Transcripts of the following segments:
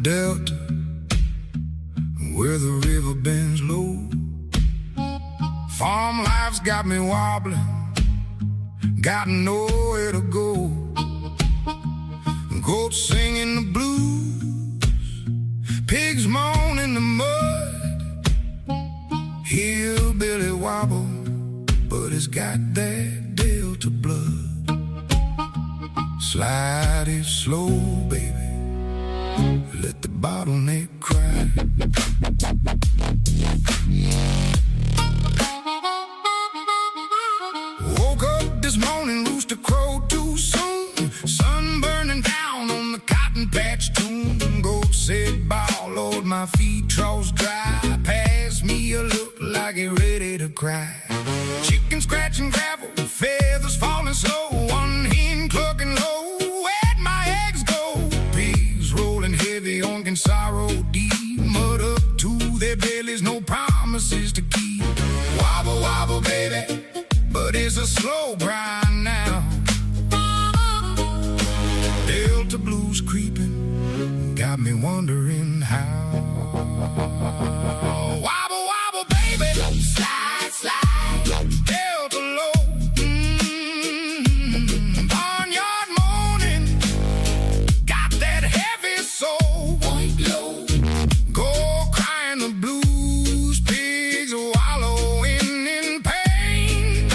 delta, where the river bends low. Farm life's got me wobbling, got nowhere to go. Goats singing the blues, pigs moan in the mud. Hillbilly wobble, but it's got that delta blood. Slide it slow, baby, let the bottleneck cry. Woke up this morning, rooster crowed too soon. Sun burning down on the cotton patch tune. Goat said, bow, Lord, my feet troughs dry. Pass me a look like it ready to cry. Chicken scratching gravel, feathers falling slow. One hen clucking low, where'd my eggs go? Pigs rolling heavy on sorrow deep. Mud up to their bellies, no promises to keep. Wobble, wobble, baby, but it's a slow grind now. Delta blues creeping, got me wondering how. Wobble, wobble, baby, slide, slide, delta low. Barnyard moaning, got that heavy soul. Point low, go crying the blues. Pigs wallowing in pain.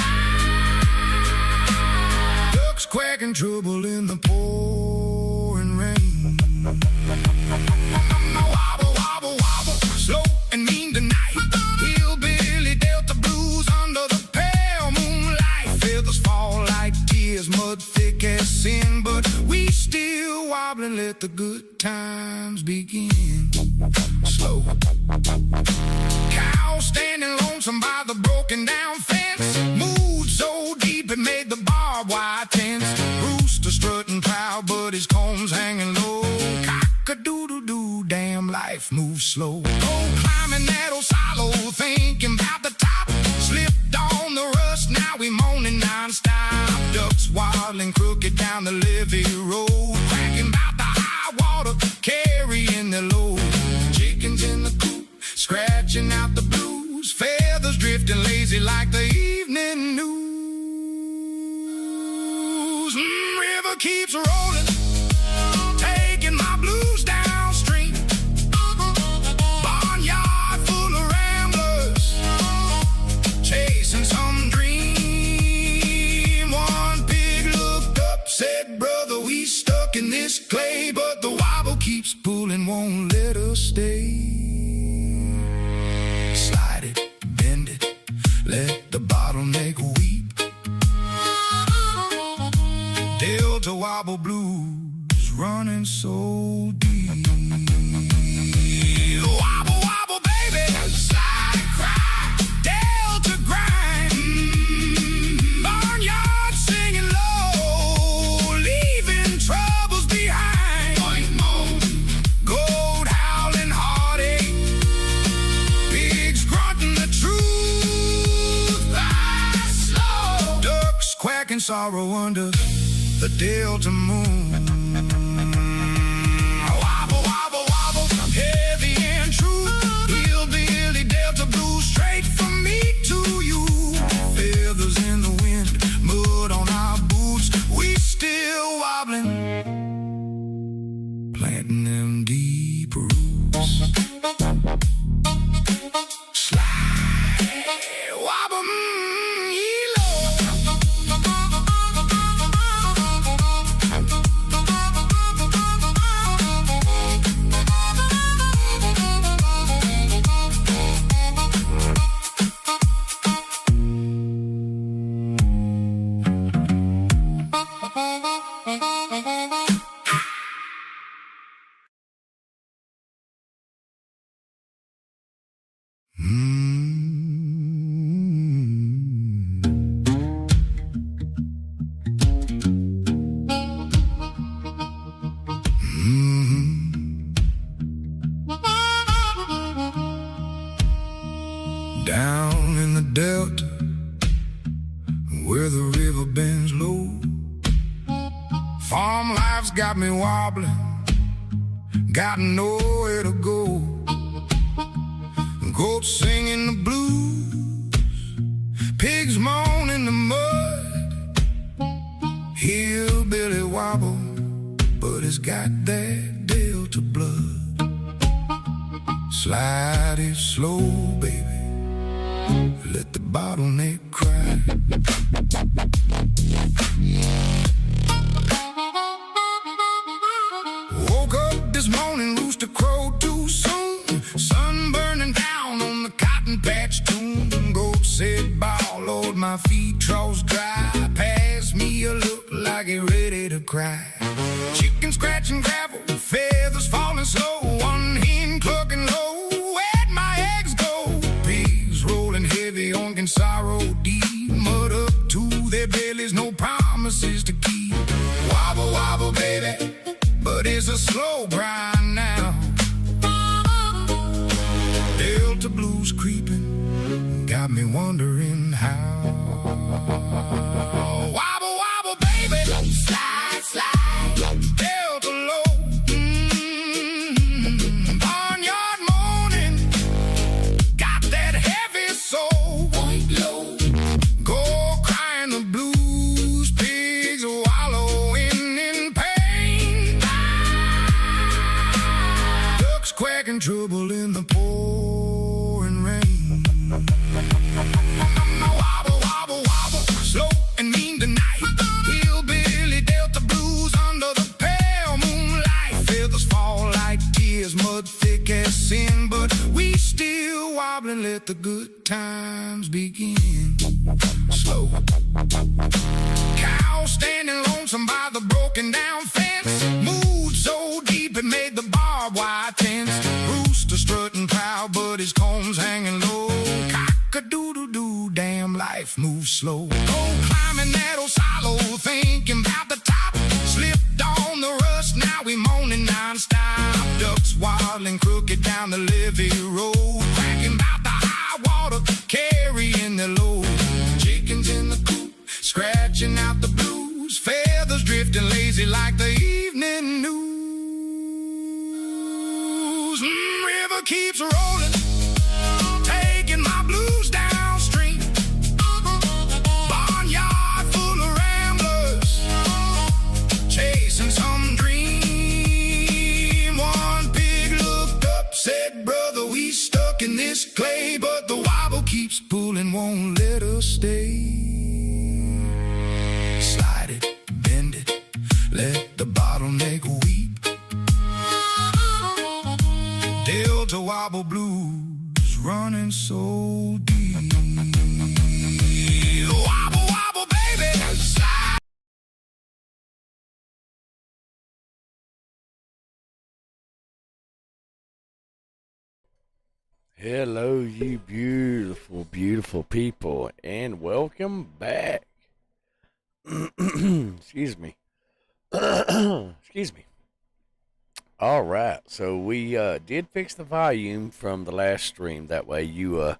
Ducks quacking trouble in the pouring rain. Wobble, wobble, wobble, slow and mean tonight. Hillbilly delta blues under the pale moonlight. Feathers fall like tears, mud thick as sin, but we still wobbling, let the good times begin. Slow. Cow standing lonesome by the broken down fence. Mood so deep it made the barbed wire tense. Rooster strutting proud, but his combs hanging low. Cock-a-doodle-doo, damn life moves slow. Go climbing that old silo, thinking about the top. Slipped on the rust, now we moaning non-stop. Ducks waddling crooked down the levee road, cracking about the high water, carrying the load. Chickens in the coop, scratching out the blues. Feathers drifting lazy like the evening news. River keeps rolling, taking my blues downstream. Barnyard full of ramblers, chasing some dream. One pig looked up, said, brother, we stuck in this clay, but the wobble keeps pulling, won't let us stay. Slide it, bend it, let the bottleneck weep. Delta wobble blues running so deep. Wobble, wobble, baby, slide and cry, delta grind. Barnyard singing low, leaving troubles behind. Point moan, goat howling heartache, pigs grunting the truth. Fly slow, ducks quacking sorrow under the delta moon. Wobble, wobble, wobble, heavy and true. Hillbilly delta blues, straight from me to you. Feathers in the wind, mud on our boots. We still wobbling, planting them deep roots. Slide, wobble, down in the delta, where the river bends low. Farm life's got me wobbling, got nowhere to go. Goats singing the blues, pigs moan in the mud. Hillbilly wobble, but it's got that Delta blood. Slide it slow, baby, let the bottleneck cry. Woke up this morning, rooster crowed too soon. Sun burning down on the cotton patch tune. Goat said, bow, Lord, my feet troughs dry. Pass me a look like he ready to cry. Chicken scratching gravel, feathers falling slow. One hen clucking low, where'd my eggs go? Pigs rolling heavy on sorrow deep. Mud up to their bellies, no promises to keep. Wobble, wobble, baby, but it's a slow grind now. Delta blues creeping, got me wondering how. Wobble, wobble, baby, slide, slide, Delta low. Barnyard moaning, got that heavy soul. Point low, go crying the blues. Pigs wallowing in pain. Ducks quacking trouble in the pouring rain. Wobble, wobble, wobble, slow and mean tonight. Hillbilly Delta blues under the pale moonlight. Feathers fall like tears, mud thick as sin, but we still wobbling, let the good times begin. Slow. Cow standing lonesome by the broken down fence. Mood so deep it made the barbed wire tense. Rooster strutting proud, but his combs hanging low. Cock-a-doodle-doo, damn life moves slow. Go climbing that old silo, thinking about the top. Slipped on the rust, now we moaning non-stop. Ducks waddling crooked down the levee road, cracking about the high water, carrying their load. Chickens in the coop, scratching out the blues. Feathers drifting lazy like the evening news. River keeps rolling, taking my blues downstream. Barnyard full of ramblers, chasing some dream. One pig looked up, said, brother, we stuck in this clay, but the wobble keeps pulling, won't let us stay. Slide it, bend it, let the bottleneck weep. Delta wobble blues running so deep. Wobble, wobble, baby, slide. Hello, you beautiful, beautiful people, and welcome back. Excuse me. Excuse me. All right, so we did fix the volume from the last stream. That way you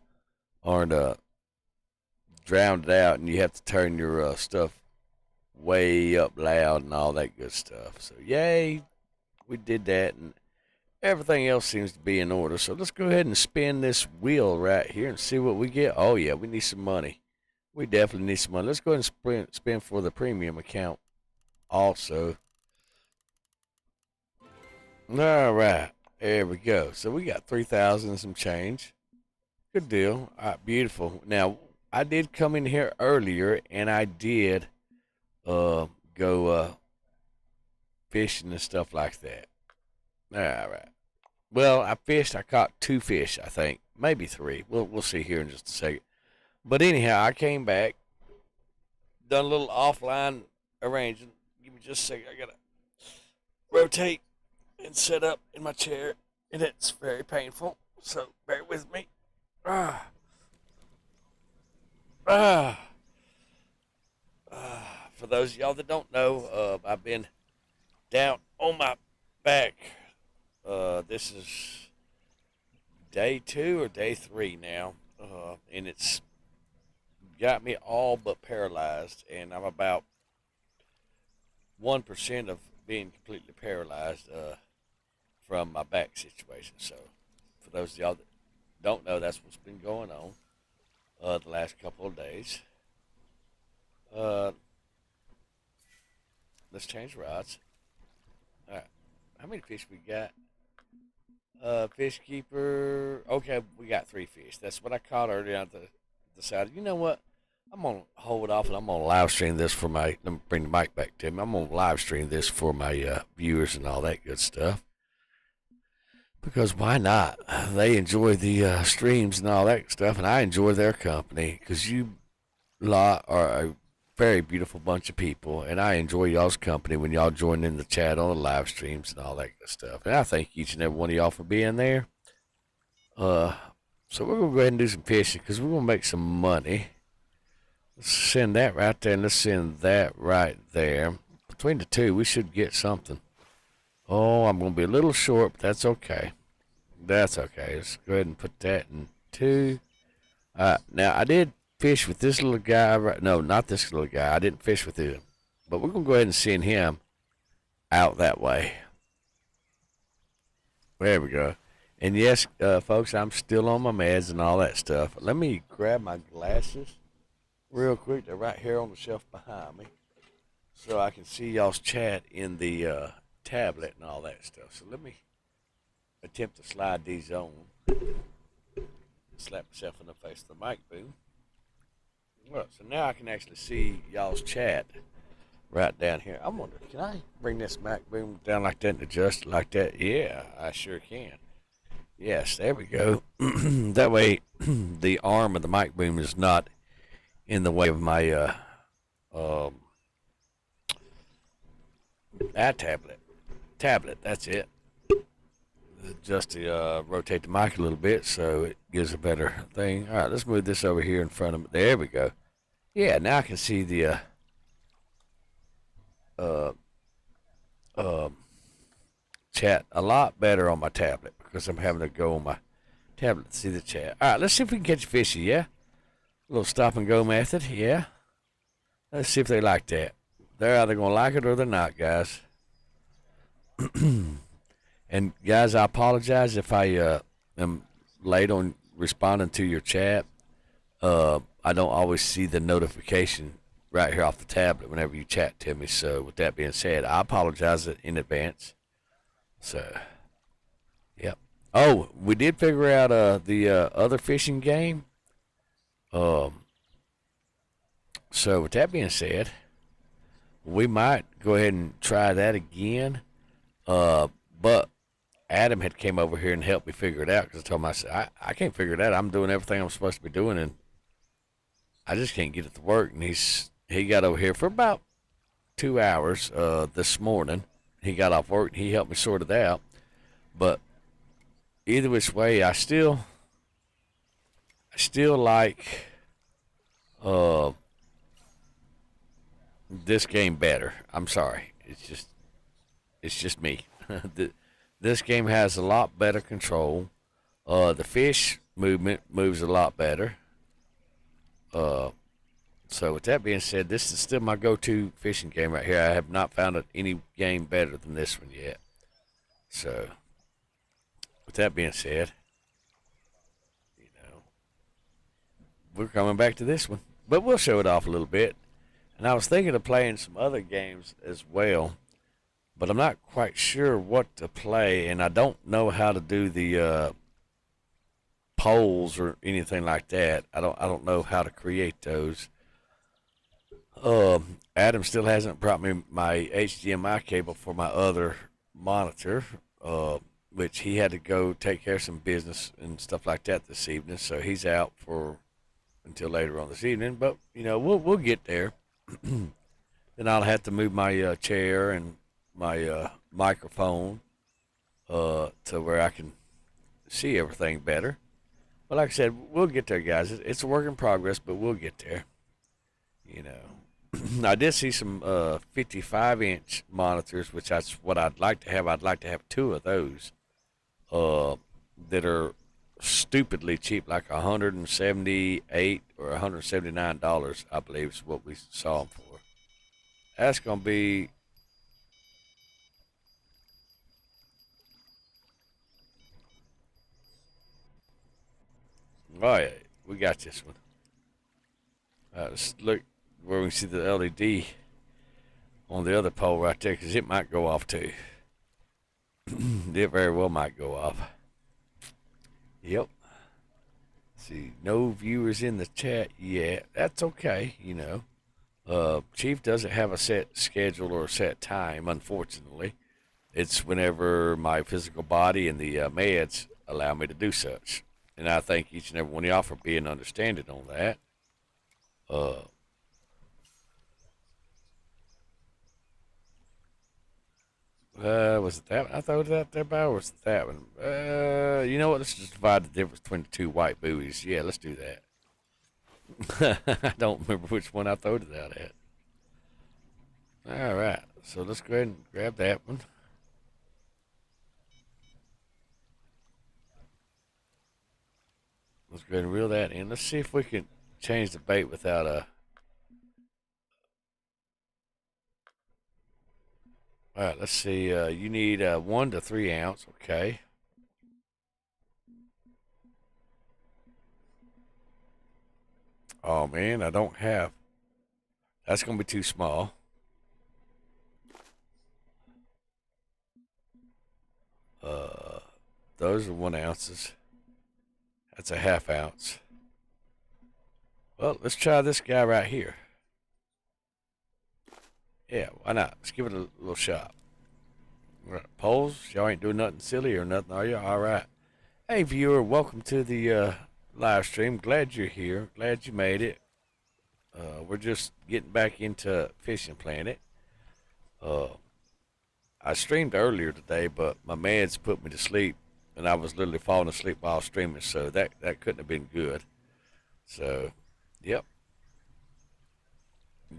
aren't drowned out and you have to turn your stuff way up loud and all that good stuff. So yay, we did that, and everything else seems to be in order. So let's go ahead and spin this wheel right here and see what we get. Oh yeah, we need some money. We definitely need some money. Let's go ahead and spin for the premium account also. All right, there we go. So we got 3,000 and some change. Good deal. All right, beautiful. Now, I did come in here earlier and I did go fishing and stuff like that. All right. Well, I caught 2 fish, I think. Maybe 3. We'll see here in just a second. But anyhow, I came back, done a little offline arranging. Give me just a second. I got to rotate and set up in my chair, and it's very painful. So bear with me. For those of y'all that don't know, I've been down on my back. This is day 2 or day 3 now, and it's got me all but paralyzed, and I'm about 1% of being completely paralyzed. from my back situation. So, for those of y'all that don't know, that's what's been going on the last couple of days. Uh, let's change rods. All right, how many fish we got? Fish keeper. Okay, we got 3 fish. That's what I caught earlier. I decided, you know what? I'm gonna hold off and I'm gonna live stream this for my. Let me bring the mic back to me. I'm gonna live stream this for my viewers and all that good stuff. Because why not? They enjoy the streams and all that stuff, and I enjoy their company. Because you lot are a very beautiful bunch of people, and I enjoy y'all's company when y'all join in the chat on the live streams and all that good stuff. And I thank each and every one of y'all for being there. So we're gonna go ahead and do some fishing because we're gonna make some money. Let's send that right there, and let's send that right there. Between the two, we should get something. Oh, I'm going to be a little short, but that's okay. That's okay. Let's go ahead and put that in 2. Now, I did fish with this little guy. No, not this little guy. I didn't fish with him. But we're going to go ahead and send him out that way. There we go. And yes, folks, I'm still on my meds and all that stuff. Let me grab my glasses real quick. They're right here on the shelf behind me, so I can see y'all's chat in the tablet and all that stuff. So let me attempt to slide these on. Slap myself in the face of the mic boom. Well, so now I can actually see y'all's chat right down here. I'm wondering, can I bring this mic boom down like that and adjust it like that? Yeah, I sure can. Yes, there we go. That way the arm of the mic boom is not in the way of my tablet, that's it. Just to rotate the mic a little bit so it gives a better thing. All right, let's move this over here in front of me. There we go. Yeah, now I can see the chat a lot better on my tablet because I'm having to go on my tablet to see the chat. All right, let's see if we can catch a fishy, yeah? A little stop and go method, yeah? Let's see if they like that. They're either going to like it or they're not, guys. And, guys, I apologize if I am late on responding to your chat. I don't always see the notification right here off the tablet whenever you chat to me. So, with that being said, I apologize in advance. So, yep. Oh, we did figure out the other fishing game. So with that being said, we might go ahead and try that again. But Adam had came over here and helped me figure it out because I told him, I said, I can't figure it out. I'm doing everything I'm supposed to be doing, and I just can't get it to work. And he got over here for about 2 hours this morning. He got off work and he helped me sort it out. But either which way, I still like this game better. I'm sorry. It's just me. This game has a lot better control. The fish movement moves a lot better. So with that being said, this is still my go-to fishing game right here. I have not found any game better than this one yet. So with that being said, we're coming back to this one, but we'll show it off a little bit. And I was thinking of playing some other games as well, but I'm not quite sure what to play, and I don't know how to do the polls or anything like that. I don't know how to create those. Adam still hasn't brought me my HDMI cable for my other monitor, which he had to go take care of some business and stuff like that this evening, so he's out for until later on this evening. But we'll get there. Then I'll have to move my chair and my microphone to where I can see everything better. But like I said, we'll get there, guys. It's a work in progress, but we'll get there. I did see some 55-inch monitors, which that's what I'd like to have. I'd like to have 2 of those that are stupidly cheap, like $178 or $179, I believe is what we saw them for. That's gonna be Oh yeah, we got this one. Let's look where we can see the LED on the other pole right there, because it might go off too. It very well might go off. Yep. See, no viewers in the chat yet. That's okay, you know. Chief doesn't have a set schedule or a set time, unfortunately. It's whenever my physical body and the meds allow me to do such. And I thank each and every one of y'all for being understanding on that. Was it that one I thought that there by, or was it that one? You know what? Let's just divide the difference between the two white buoys. Yeah, let's do that. I don't remember which one I throw it out at. All right, so let's go ahead and grab that one. Let's go ahead and reel that in. Let's see if we can change the bait without a... All right, let's see. You need 1 to 3 ounce. Okay. Oh, man, I don't have... That's going to be too small. Those are 1 ounces. That's a ½ ounce. Well, let's try this guy right here. Yeah, why not? Let's give it a little shot. All right, polls, y'all ain't doing nothing silly or nothing, are you? All right. Hey, viewer, welcome to the live stream. Glad you're here. Glad you made it. We're just getting back into Fishing Planet. I streamed earlier today, but my meds put me to sleep, and I was literally falling asleep while streaming, so that couldn't have been good. So, yep.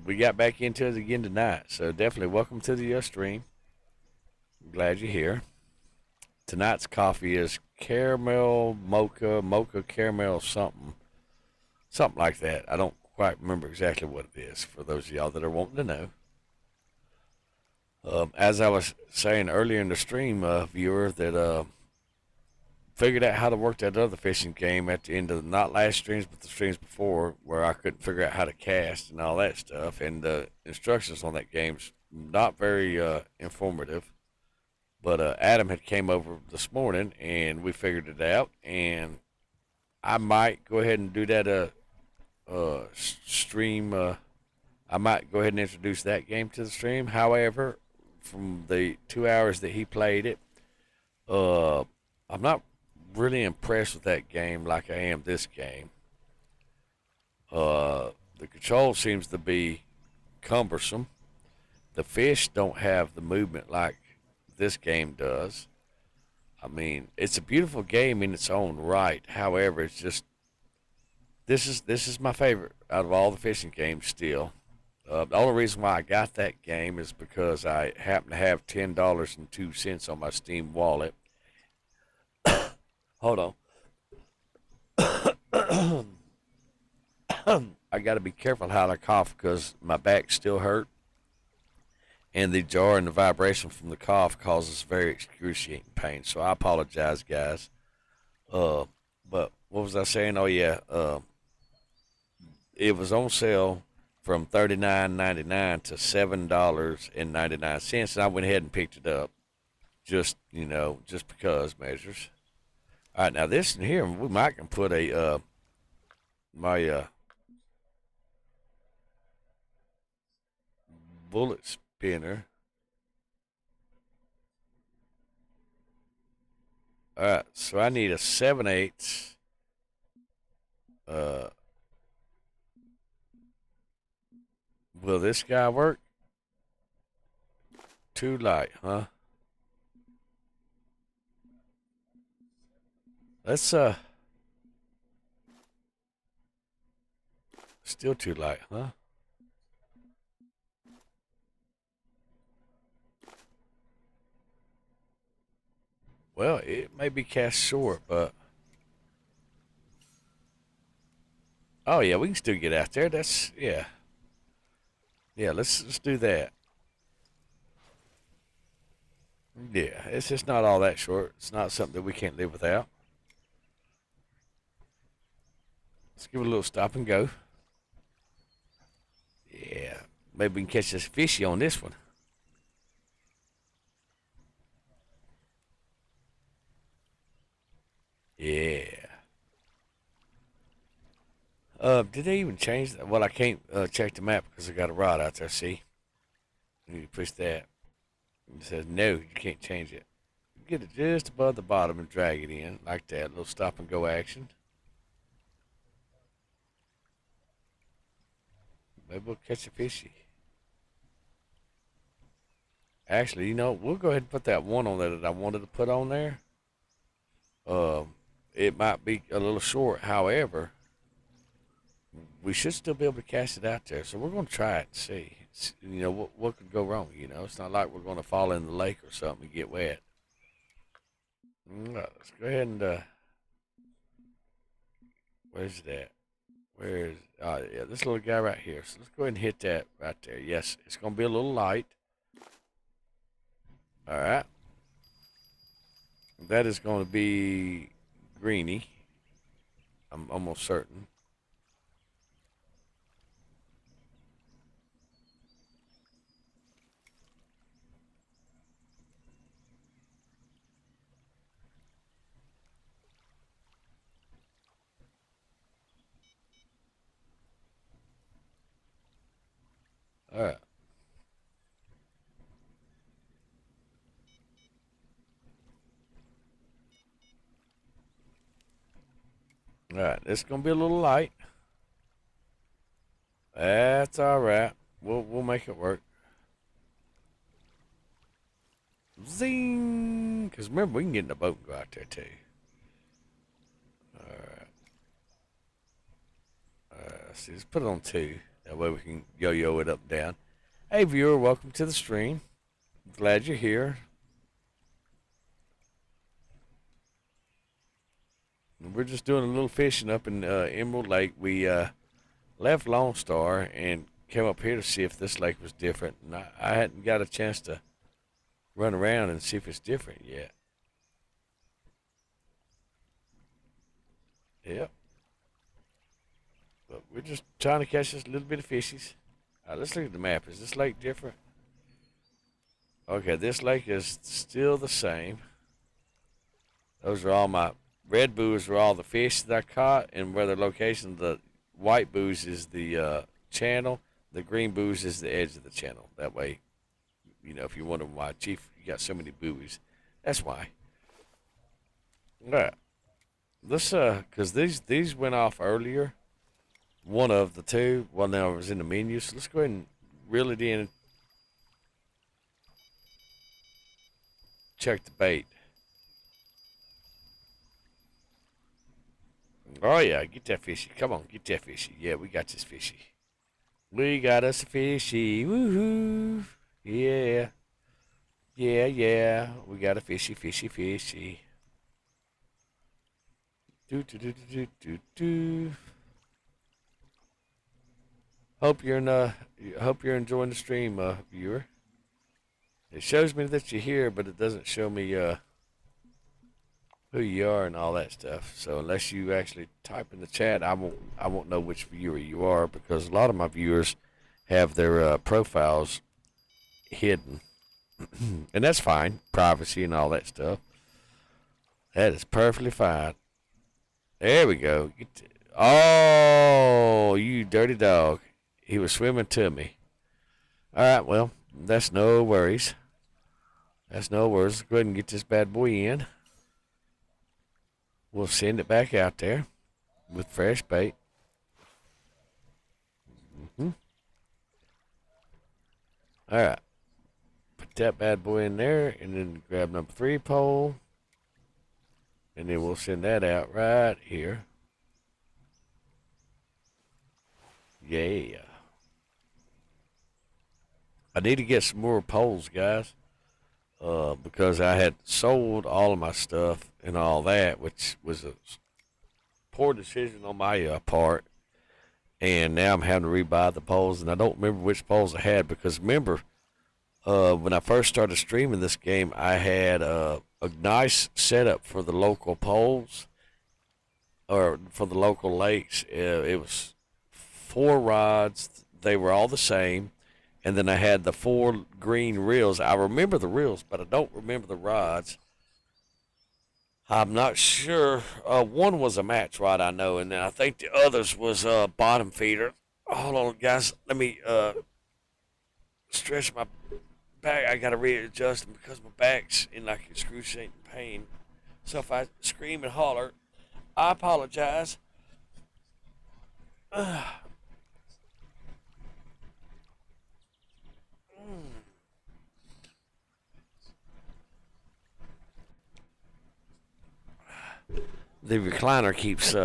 We got back into it again tonight, so definitely welcome to the stream. I'm glad you're here. Tonight's coffee is caramel mocha caramel something like that. I don't quite remember exactly what it is, for those of y'all that are wanting to know. As I was saying earlier in the stream, viewer, that figured out how to work that other fishing game at the end of not last streams but the streams before, where I couldn't figure out how to cast and all that stuff, and the instructions on that game's not very informative. But Adam had came over this morning and we figured it out, and I might go ahead and do that stream. I might go ahead and introduce that game to the stream. However, from the 2 hours that he played it, I'm not really impressed with that game like I am this game. The control seems to be cumbersome. The fish don't have the movement like this game does. I mean, it's a beautiful game in its own right. However, it's just this is my favorite out of all the fishing games still. The only reason why I got that game is because I happen to have $10.02 on my Steam wallet. Hold on. I got to be careful how I cough because my back still hurt, and the jar and the vibration from the cough causes very excruciating pain. So I apologize, guys. But what was I saying? Oh yeah, it was on sale from $39.99 to $7.99, and I went ahead and picked it up. Just because measures. All right, now this in here, we might can put a my bullet spinner. All right, so I need a 7/8. Will this guy work? Too light, huh? Let's still too light, huh? Well, it may be cast short, but oh yeah, we can still get out there. That's yeah. Let's do that. Yeah, it's just not all that short. It's not something that we can't live without. Let's give it a little stop and go. Yeah, maybe we can catch this fishy on this one. Yeah. Did they even change that? Well, I can't check the map because I got a rod out there, see? You push that. It says, no, you can't change it. Get it just above the bottom and drag it in, like that. A little stop and go action. Maybe we'll catch a fishy. Actually, you know, we'll go ahead and put that one on there that I wanted to put on there. It might be a little short, however, we should still be able to cast it out there. So we're going to try it and see. You know, what could go wrong, you know? It's not like we're going to fall in the lake or something and get wet. Let's go ahead and, where's that? Where's, oh, yeah, this little guy right here. So let's go ahead and hit that right there. Yes, it's going to be a little light. All right. That is going to be greeny. I'm almost certain. All right. All right, it's gonna be a little light. That's all right. We'll make it work. Zing! Because remember, we can get in the boat and go out there too. All right. See, let's put it on 2. That way we can yo-yo it up and down. Hey, viewer, welcome to the stream. Glad you're here. We're just doing a little fishing up in Emerald Lake. We left Lone Star and came up here to see if this lake was different. And I hadn't got a chance to run around and see if it's different yet. Yep. But we're just trying to catch us a little bit of fishies. Let's look at the map. Is this lake different? Okay, this lake is still the same. Those are all my red buoys are all the fish that I caught, and where the location, the white buoys is the channel, the green buoys is the edge of the channel. That way, you know, if you're wondering why, Chief, you got so many buoys, that's why. All right. Let's, because these went off earlier. One of the two, well, now it was in the menu, so let's go ahead and reel it in and check the bait. Oh, yeah, get that fishy. Come on, get that fishy. Yeah, we got this fishy. We got us a fishy. Woohoo. Yeah. Yeah. We got a fishy, fishy, fishy. Do. Hope you're enjoying the stream, viewer. It shows me that you're here, but it doesn't show me who you are and all that stuff. So unless you actually type in the chat, I won't know which viewer you are, because a lot of my viewers have their profiles hidden, and that's fine, privacy and all that stuff. That is perfectly fine. There we go. Oh, you dirty dog! He was swimming to me. All right, well, that's no worries. That's no worries. Go ahead and get this bad boy in. We'll send it back out there with fresh bait. All right. Put that bad boy in there, and then grab number 3 pole. And then we'll send that out right here. Yeah. I need to get some more poles, guys. Because I had sold all of my stuff and all that, which was a poor decision on my part. And now I'm having to rebuy the poles, and I don't remember which poles I had, because remember, when I first started streaming this game, I had a nice setup for the local poles, or for the local lakes. It was 4 rods. They were all the same. And then I had the 4 green reels. I remember the reels, but I don't remember the rods. I'm not sure. One was a match rod, I know, and then I think the others was bottom feeder. Hold on, guys. Let me stretch my back. I gotta readjust them because my back's in like excruciating pain. So if I scream and holler, I apologize. The recliner keeps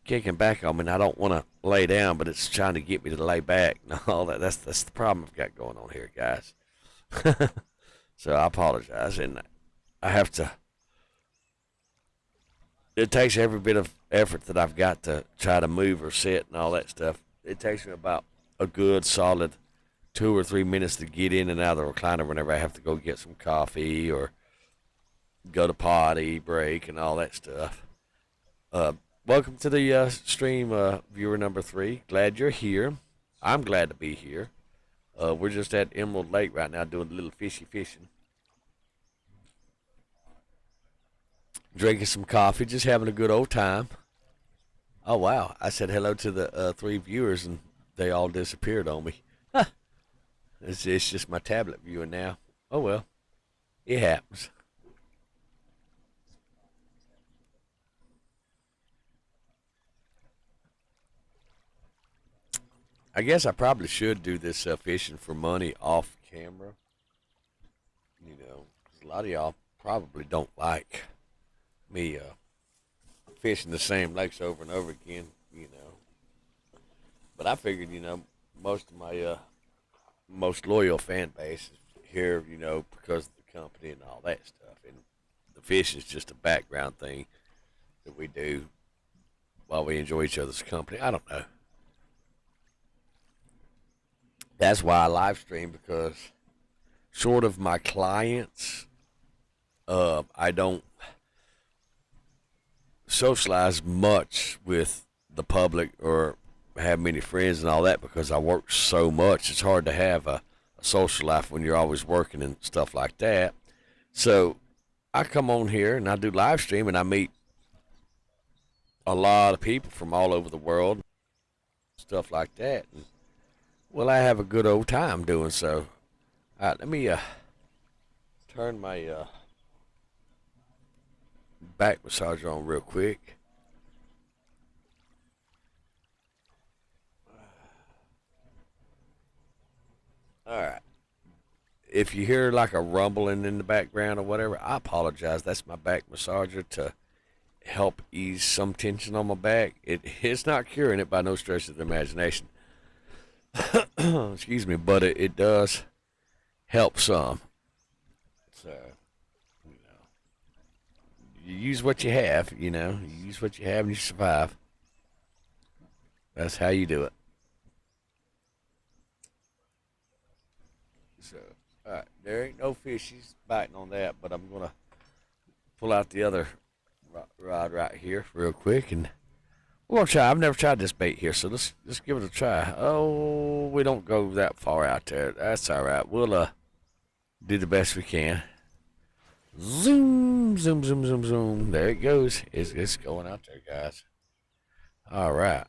kicking back on me, and I don't want to lay down, but it's trying to get me to lay back and all that. That's the problem I've got going on here, guys. So I apologize, and I have to. It takes every bit of effort that I've got to try to move or sit and all that stuff. It takes me about a good solid 2 or 3 minutes to get in and out of the recliner whenever I have to go get some coffee or go to potty break and all that stuff. Welcome to the stream, viewer number 3. Glad you're here. I'm glad to be here. We're just at Emerald Lake right now doing a little fishing. Drinking some coffee, just having a good old time. Oh, wow. I said hello to the 3 viewers, and they all disappeared on me. Huh. It's just my tablet viewing now. Oh, well. It happens. I guess I probably should do this fishing for money off camera. You know, 'cause a lot of y'all probably don't like me fishing the same lakes over and over again, you know. But I figured, you know, most of my most loyal fan base is here, you know, because of the company and all that stuff. And the fishing is just a background thing that we do while we enjoy each other's company. I don't know. That's why I live stream, because short of my clients, I don't socialize much with the public or have many friends and all that, because I work so much. It's hard to have a social life when you're always working and stuff like that. So I come on here and I do live stream, and I meet a lot of people from all over the world, stuff like that. And, well, I have a good old time doing so. All right, let me turn my back massager on real quick. All right. If you hear like a rumbling in the background or whatever, I apologize. That's my back massager to help ease some tension on my back. It's not curing it by no stretch of the imagination. Excuse me, but it does help some. So, you know, you use what you have, you know. You use what you have and you survive. That's how you do it. So, all right, there ain't no fishies biting on that, but I'm going to pull out the other rod right here real quick, and we're going to try. I've never tried this bait here, so let's give it a try. Oh, we don't go that far out there. That's all right. We'll do the best we can. Zoom, zoom, zoom, zoom, zoom. There it goes. It's going out there, guys. All right.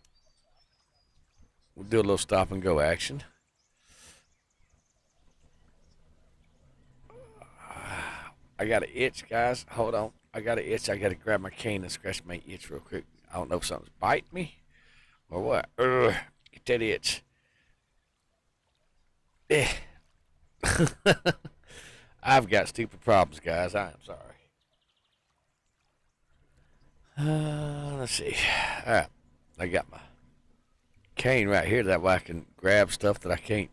We'll do a little stop and go action. I got an itch, guys. Hold on. I got an itch. I got to grab my cane and scratch my itch real quick. I don't know if something's biting me or what. Get that itch. Eh. I've got stupid problems, guys. I am sorry. Let's see. All right. I got my cane right here. That way I can grab stuff that I can't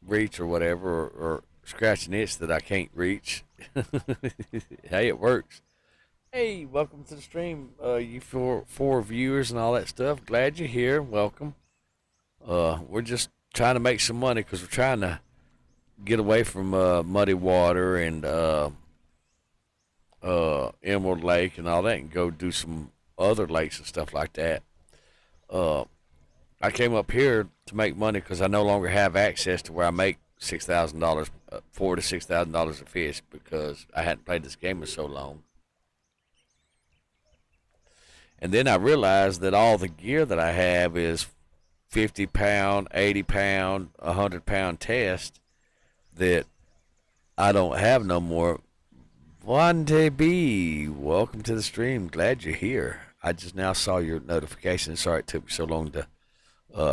reach or whatever, or scratch an itch that I can't reach. Hey, it works. Hey, welcome to the stream, you four viewers and all that stuff. Glad you're here. Welcome. We're just trying to make some money because we're trying to get away from Muddy Water and Emerald Lake and all that, and go do some other lakes and stuff like that. I came up here to make money because I no longer have access to where I make $6,000, $4,000 to $6,000 a fish because I hadn't played this game in so long. And then I realized that all the gear that I have is 50-pound, 80-pound, 100-pound test that I don't have no more. Wante B, welcome to the stream. Glad you're here. I just now saw your notification. Sorry it took me so long to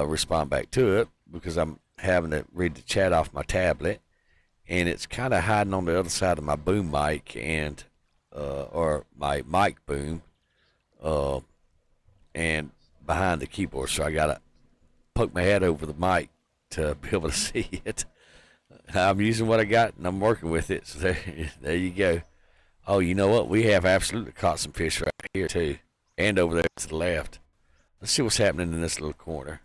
respond back to it because I'm having to read the chat off my tablet, and it's kind of hiding on the other side of my boom mic and or my mic boom and behind the keyboard, so I gotta poke my head over the mic to be able to see it. I'm using what I got and I'm working with it, so there you go. Oh, you know what? We have absolutely caught some fish right here too, and over there to the left. Let's see what's happening in this little corner.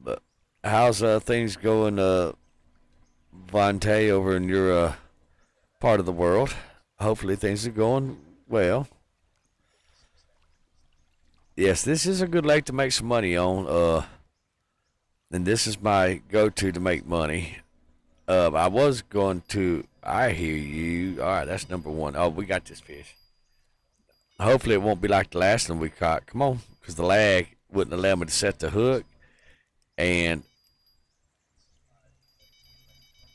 But how's things going, Vontae, over in your part of the world? Hopefully things are going well. Yes, this is a good lake to make some money on. And this is my go-to to make money. I was going to. I hear you. All right, that's number one. Oh, we got this fish. Hopefully it won't be like the last one we caught. Come on, because the lag wouldn't allow me to set the hook. And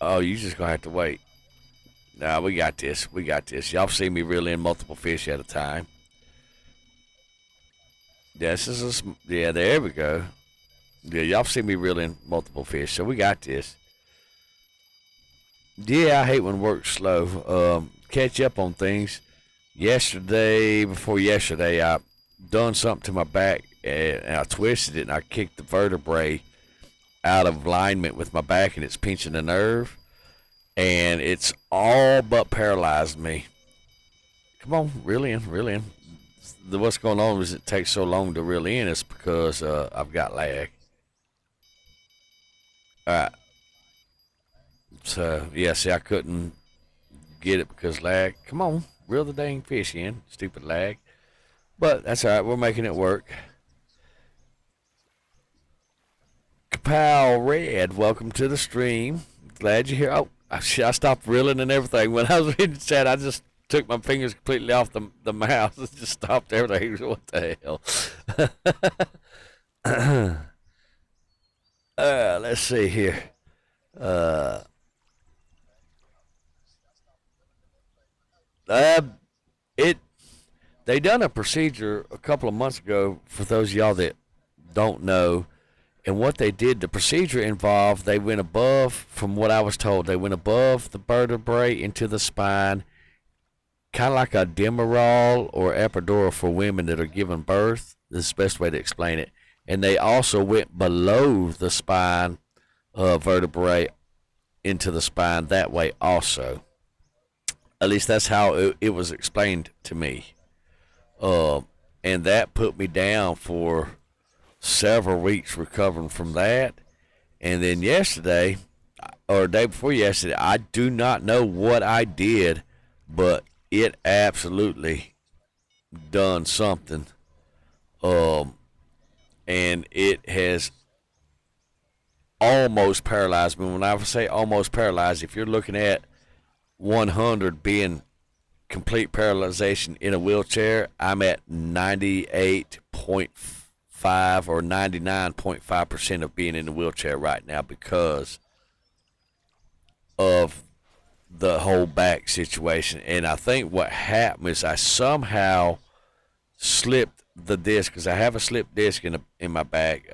oh, you just gonna have to wait. Nah, we got this. We got this. Y'all see me reel in multiple fish at a time. Yeah, this is yeah, there we go. Yeah, y'all see me reel in multiple fish, so we got this. Yeah, I hate when work's slow. Catch up on things. Before yesterday, I done something to my back, and I twisted it, and I kicked the vertebrae out of alignment with my back, and it's pinching a nerve, and it's all but paralyzed me. Come on, reel in. What's going on is it takes so long to reel in. It's because I've got lag. All right. So, yeah, see, I couldn't get it because lag. Come on, reel the dang fish in. Stupid lag. But that's all right. We're making it work. Kapow Red, welcome to the stream. Glad you're here. Oh, I stopped reeling and everything. When I was reading the chat, I just took my fingers completely off the mouse. It just stopped everything. What the hell? Let's see here. They done a procedure a couple of months ago for those of y'all that don't know. And what they did, the procedure involved, they went above, from what I was told, they went above the vertebrae into the spine, kind of like a Demerol or epidural for women that are giving birth. This is the best way to explain it. And they also went below the spine vertebrae into the spine that way also. At least that's how it was explained to me. And that put me down for several weeks recovering from that. And then yesterday, or day before yesterday, I do not know what I did, but it absolutely done something. And it has almost paralyzed me. When I say almost paralyzed, if you're looking at 100 being complete paralyzation in a wheelchair, I'm at 98.5 or 99.5% of being in a wheelchair right now because of the whole back situation. And I think what happened is I somehow slipped the disc, because I have a slipped disc in my back,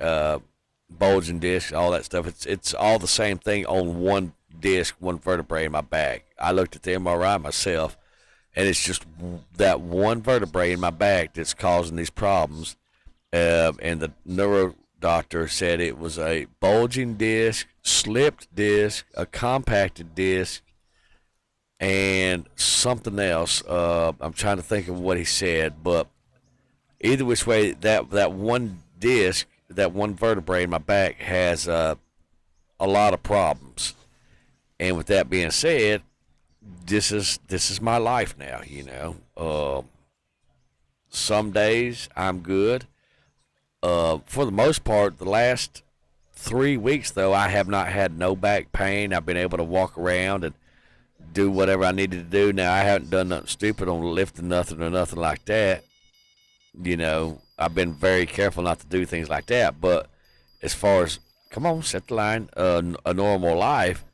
bulging disc, all that stuff. It's all the same thing on one disc, one vertebrae in my back. I looked at the MRI myself, and it's just that one vertebrae in my back that's causing these problems. And the neuro doctor said it was a bulging disc, slipped disc, a compacted disc, and something else. I'm trying to think of what he said, but either which way, that one disc, that one vertebrae in my back has a lot of problems. And with that being said, this is my life now. Some days I'm good. For the most part, the last 3 weeks though, I have not had no back pain. I've been able to walk around and do whatever I needed to do. Now I haven't done nothing stupid on lifting nothing or nothing like that. I've been very careful not to do things like that. But as far as, come on, set the line, a normal life,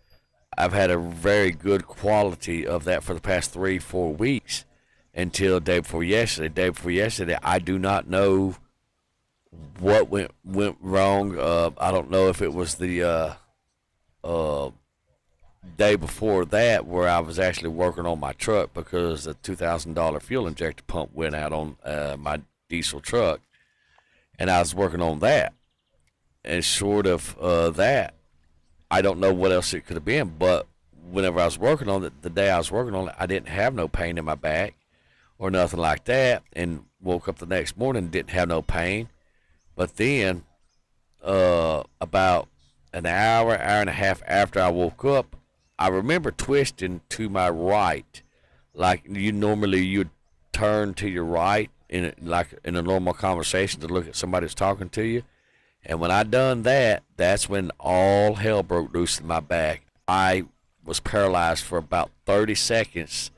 I've had a very good quality of that for the past 3-4 weeks until day before yesterday. Day before yesterday, I do not know what went wrong. I don't know if it was the day before that where I was actually working on my truck because the $2,000 fuel injector pump went out on my diesel truck, and I was working on that. And short of that, I don't know what else it could have been. But whenever I was working on it, the day I was working on it, I didn't have no pain in my back or nothing like that, and woke up the next morning and didn't have no pain. But then about an hour and a half after I woke up, I remember twisting to my right, like you'd turn to your right in a normal conversation to look at somebody who's talking to you. And when I done that, that's when all hell broke loose in my back. I was paralyzed for about 30 seconds.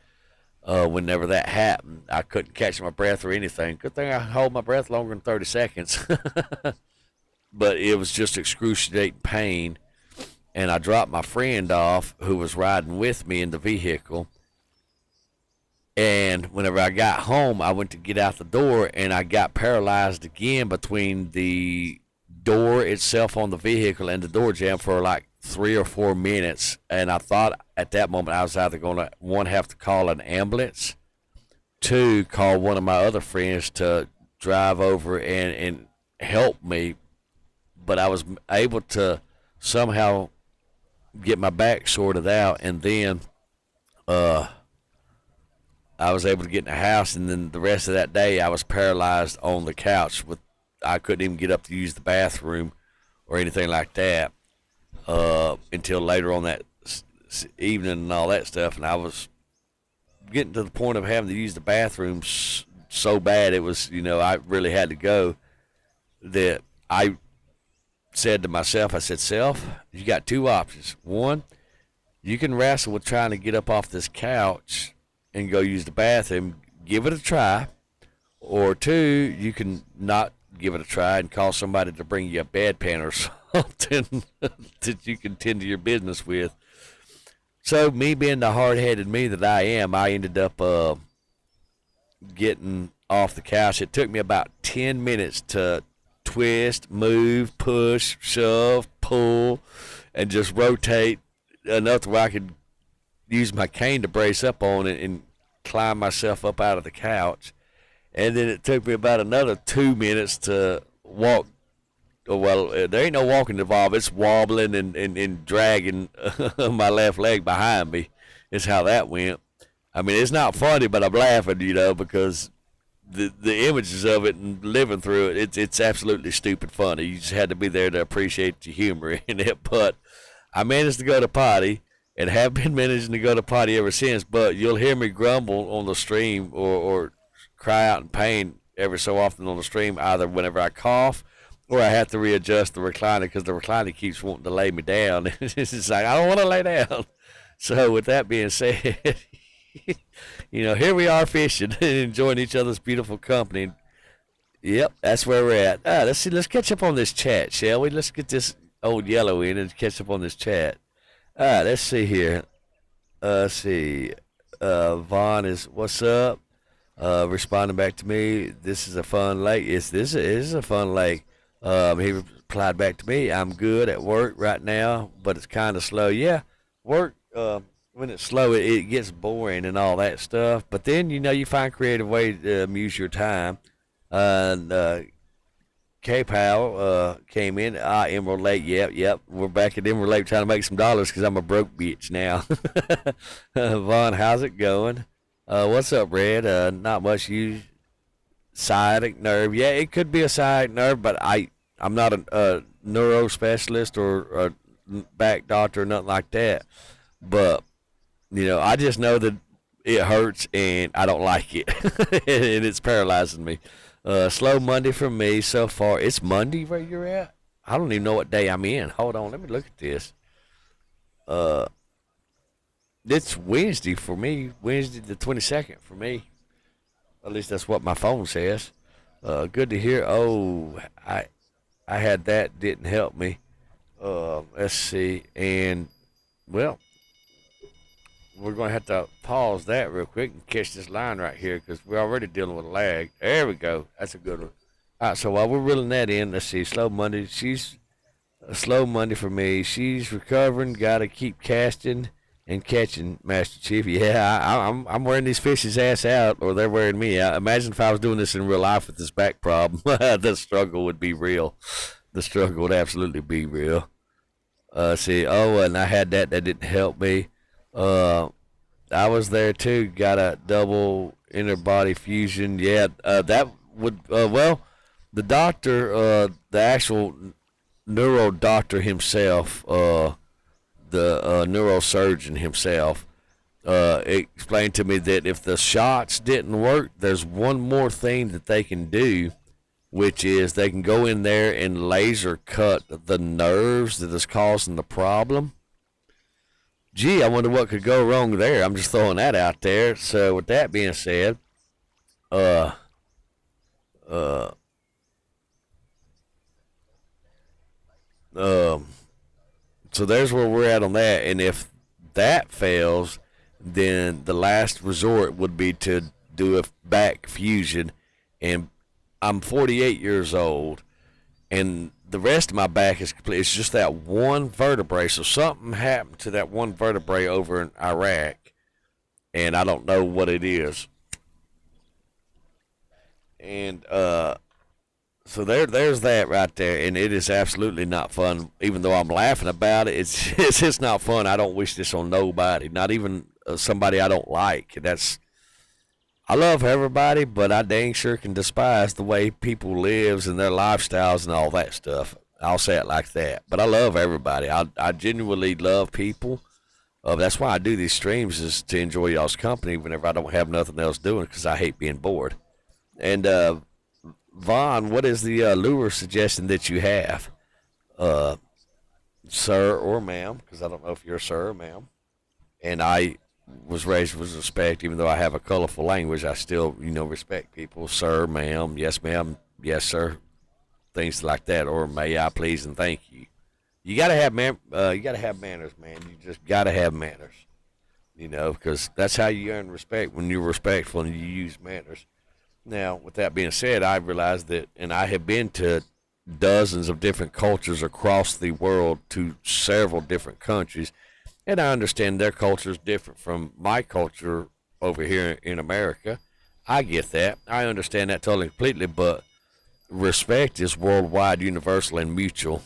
Whenever that happened, I couldn't catch my breath or anything. Good thing I hold my breath longer than 30 seconds. But it was just excruciating pain. And I dropped my friend off who was riding with me in the vehicle. And whenever I got home, I went to get out the door and I got paralyzed again between the door itself on the vehicle and the door jamb for like 3 or 4 minutes. And I thought at that moment I was either going to, one, have to call an ambulance, two, call one of my other friends to drive over and help me. But I was able to somehow get my back sorted out, and then I was able to get in the house, and then the rest of that day I was paralyzed on the couch. I couldn't even get up to use the bathroom or anything like that until later on that evening and all that stuff. And I was getting to the point of having to use the bathroom so bad it was, I really had to go, that I said to myself, I said, "Self, you got two options. One, you can wrestle with trying to get up off this couch and go use the bathroom, give it a try, or two, you can not give it a try and call somebody to bring you a bedpan or something that you can tend to your business with." So me being the hard-headed me that I am, I ended up getting off the couch. It took me about 10 minutes to twist, move, push, shove, pull, and just rotate enough where I could use my cane to brace up on it and climb myself up out of the couch. And then it took me about another 2 minutes to walk. Well, there ain't no walking involved. It's wobbling and dragging my left leg behind me is how that went. I mean, it's not funny, but I'm laughing, because the images of it and living through it, it's absolutely stupid funny. You just had to be there to appreciate the humor in it. But I managed to go to potty and have been managing to go to potty ever since. But you'll hear me grumble on the stream or cry out in pain every so often on the stream, either whenever I cough or I have to readjust the recliner because the recliner keeps wanting to lay me down. It's just like, I don't want to lay down. So with that being said, here we are fishing and enjoying each other's beautiful company. Yep, that's where we're at. Let's see. Let's catch up on this chat, shall we? Let's get this old yellow in and catch up on this chat. Let's see here. Let's see. Vaughn is, what's up? Responding back to me. This is a fun lake. This is a fun lake. He replied back to me, "I'm good at work right now, but it's kind of slow." Yeah, work, when it's slow, it gets boring and all that stuff. But then, you find creative ways to amuse your time. K-Pow came in. Emerald Lake. Yep. We're back at Emerald Lake trying to make some dollars because I'm a broke bitch now. Vaughn, how's it going? What's up, Red? Not much. You sciatic nerve. Yeah, it could be a sciatic nerve, but I'm not a neuro specialist or a back doctor or nothing like that. But I just know that it hurts and I don't like it, and it's paralyzing me. Slow Monday for me so far. It's Monday where you're at. I don't even know what day I'm in. Hold on, let me look at this. Uh, it's Wednesday for me. Wednesday the 22nd for me. At least that's what my phone says. Good to hear. Oh, I had that. Didn't help me. Let's see. And well, we're going to have to pause that real quick and catch this line right here because we're already dealing with a lag. There we go. That's a good one. All right, so while we're reeling that in, let's see. Slow Monday. She's a slow Monday for me. She's recovering. Got to keep casting and catching, Master Chief. Yeah, I'm wearing these fishes' ass out, or they're wearing me out. Imagine if I was doing this in real life with this back problem. The struggle would be real. The struggle would absolutely be real. See, and I had that. That didn't help me. I was there too. Got a double inner body fusion. Yeah, that would. Well, the doctor, the actual neuro doctor himself, the neurosurgeon himself, explained to me that if the shots didn't work, there's one more thing that they can do, which is they can go in there and laser cut the nerves that is causing the problem. Gee, I wonder what could go wrong there. I'm just throwing that out there. So with that being said, uh, um, so there's where we're at on that. And if that fails, then the last resort would be to do a back fusion. And I'm 48 years old, and the rest of my back is complete. It's just that one vertebrae. So something happened to that one vertebrae over in Iraq, and I don't know what it is. And so there's that right there, and it is absolutely not fun. Even though I'm laughing about it, it's just not fun. I don't wish this on nobody, not even somebody I don't like. I love everybody, but I dang sure can despise the way people lives and their lifestyles and all that stuff. I'll say it like that. But I love everybody. I genuinely love people. That's why I do these streams, is to enjoy y'all's company whenever I don't have nothing else doing, because I hate being bored. And Vaughn, what is the lure suggestion that you have, sir or ma'am? Because I don't know if you're a sir or ma'am. And I was raised with respect, even though I have a colorful language. I still, respect people. Sir, ma'am, yes, sir, things like that, or may I please and thank you. You gotta have manners, man. You just gotta have manners, because that's how you earn respect, when you're respectful and you use manners. Now, with that being said, I realized that, and I have been to dozens of different cultures across the world, to several different countries. And I understand their culture is different from my culture over here in America. I get that. I understand that totally completely, but respect is worldwide, universal, and mutual.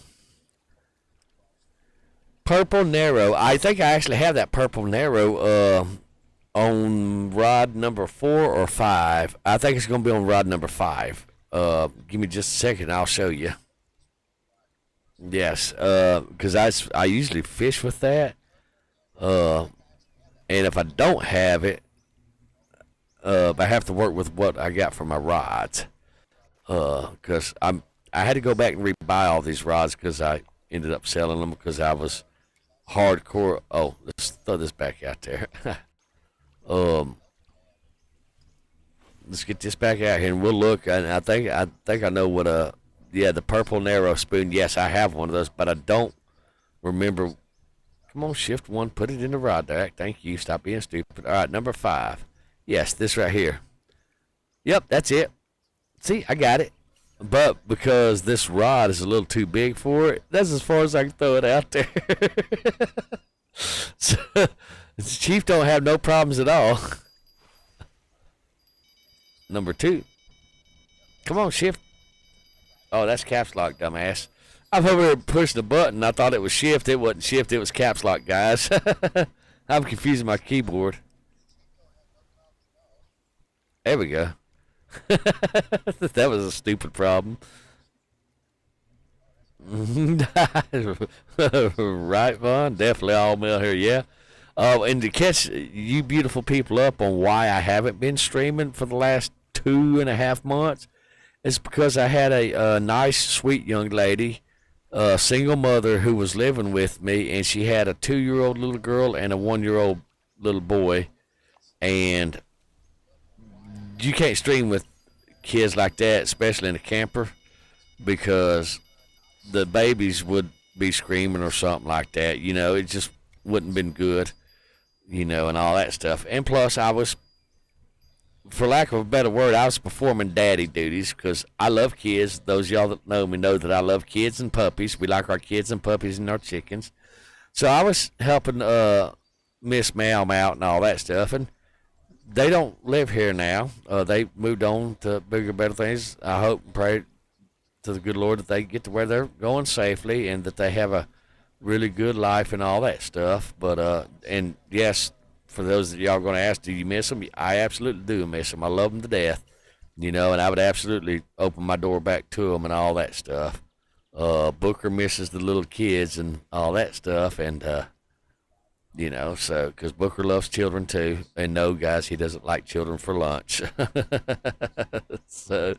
Purple Narrow. I think I actually have that Purple Narrow on rod number 4 or 5. I think it's going to be on rod number 5. Give me just a second. I'll show you. Yes, because I usually fish with that. And if I don't have it, I have to work with what I got for my rods. Because I had to go back and rebuy all these rods because I ended up selling them because I was hardcore. Oh, let's throw this back out there. Let's get this back out here and we'll look. And I think I know what the Purple Narrow spoon. Yes, I have one of those, but I don't remember. Come on, shift 1, put it in the rod rack. Thank you. Stop being stupid. All right, number 5. Yes, this right here. Yep, that's it. See, I got it. But because this rod is a little too big for it, that's as far as I can throw it out there. So, Chief don't have no problems at all. Number 2. Come on, shift. Oh, that's caps lock, dumbass. I'm over here pushing the button. I thought it was shift. It wasn't shift. It was caps lock, guys. I'm confusing my keyboard. There we go. That was a stupid problem. Right, Vaughn? Definitely all male here, yeah. And to catch you beautiful people up on why I haven't been streaming for the last 2.5 months, is because I had a nice, sweet young lady, a single mother who was living with me, and she had a 2-year-old little girl and a 1-year-old little boy. And you can't stream with kids like that, especially in a camper, because the babies would be screaming or something like that. You know, it just wouldn't have been good, you know, and all that stuff. And plus, I was, for lack of a better word, I was performing daddy duties because I love kids. Those of y'all that know me know that I love kids and puppies. We like our kids and puppies and our chickens. So I was helping Miss Meow out and all that stuff. And they don't live here now. They moved on to bigger, better things. I hope and pray to the good Lord that they get to where they're going safely and that they have a really good life and all that stuff. But and yes, for those that y'all going to ask, do you miss them? I absolutely do miss them. I love them to death, you know, and I would absolutely open my door back to them and all that stuff. Booker misses the little kids and all that stuff, and you know, so because Booker loves children too, and no, guys, he doesn't like children for lunch. So,